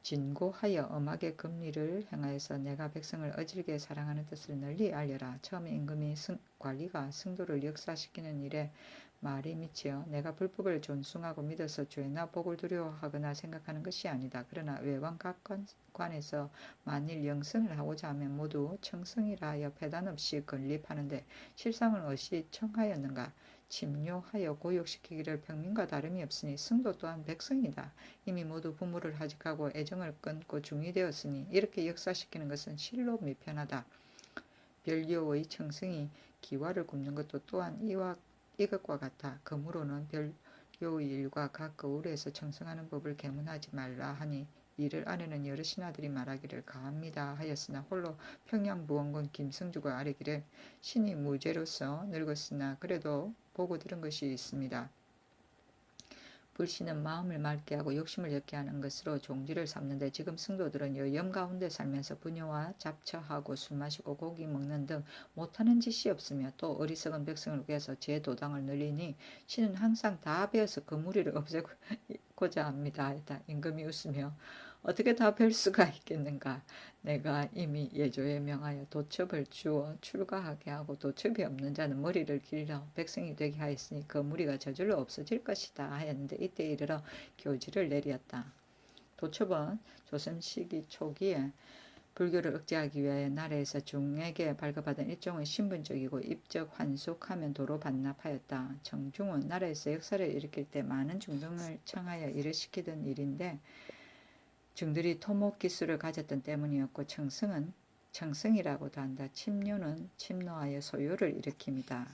진고하여 엄하게 금리를 행하여서 내가 백성을 어질게 사랑하는 뜻을 널리 알려라. 처음에 임금이 관리가 승도를 역사시키는 일에 말이 미치어 내가 불법을 존숭하고 믿어서 죄나 복을 두려워하거나 생각하는 것이 아니다. 그러나 외왕 각 관에서 만일 영승을 하고자 하면 모두 청승이라 하여 패단 없이 건립하는데 실상은 어찌 청하였는가. 침뇨하여 고욕시키기를 평민과 다름이 없으니 승도 또한 백성이다. 이미 모두 부모를 하직하고 애정을 끊고 중이 되었으니 이렇게 역사시키는 것은 실로 미편하다. 별교의 청승이 기와를 굽는 것도 또한 이것과 같아. 그러므로는 별교의 일과 각 거울에서 청승하는 법을 계문하지 말라 하니 이를 아래는 여러 신하들이 말하기를 가합니다 하였으나 홀로 평양부원군 김승주가 아뢰기를 신이 무죄로서 늙었으나 그래도 보고 들은 것이 있습니다. 불신은 마음을 맑게 하고 욕심을 옅게 하는 것으로 종지를 삼는데 지금 승도들은 여염 가운데 살면서 부녀와 잡처하고 술 마시고 고기 먹는 등 못하는 짓이 없으며 또 어리석은 백성을 위해서 제 도당을 늘리니 신은 항상 다 베어서 그 무리를 없애고자 합니다. 임금이 웃으며 어떻게 다 뵐 수가 있겠는가. 내가 이미 예조에 명하여 도첩을 주어 출가하게 하고 도첩이 없는 자는 머리를 길러 백성이 되게 하였으니 그 무리가 저절로 없어질 것이다 하였는데 이때 이르러 교지를 내리었다. 도첩은 조선 시기 초기에 불교를 억제하기 위하여 나라에서 중에게 발급받은 일종의 신분적이고 입적 환속하면 도로 반납하였다. 청중은 나라에서 역사를 일으킬 때 많은 중등을 청하여 일을 시키던 일인데 중들이 토목 기술을 가졌던 때문이었고 청승이라고도 한다. 침뇨는 침노하여 소요를 일으킵니다.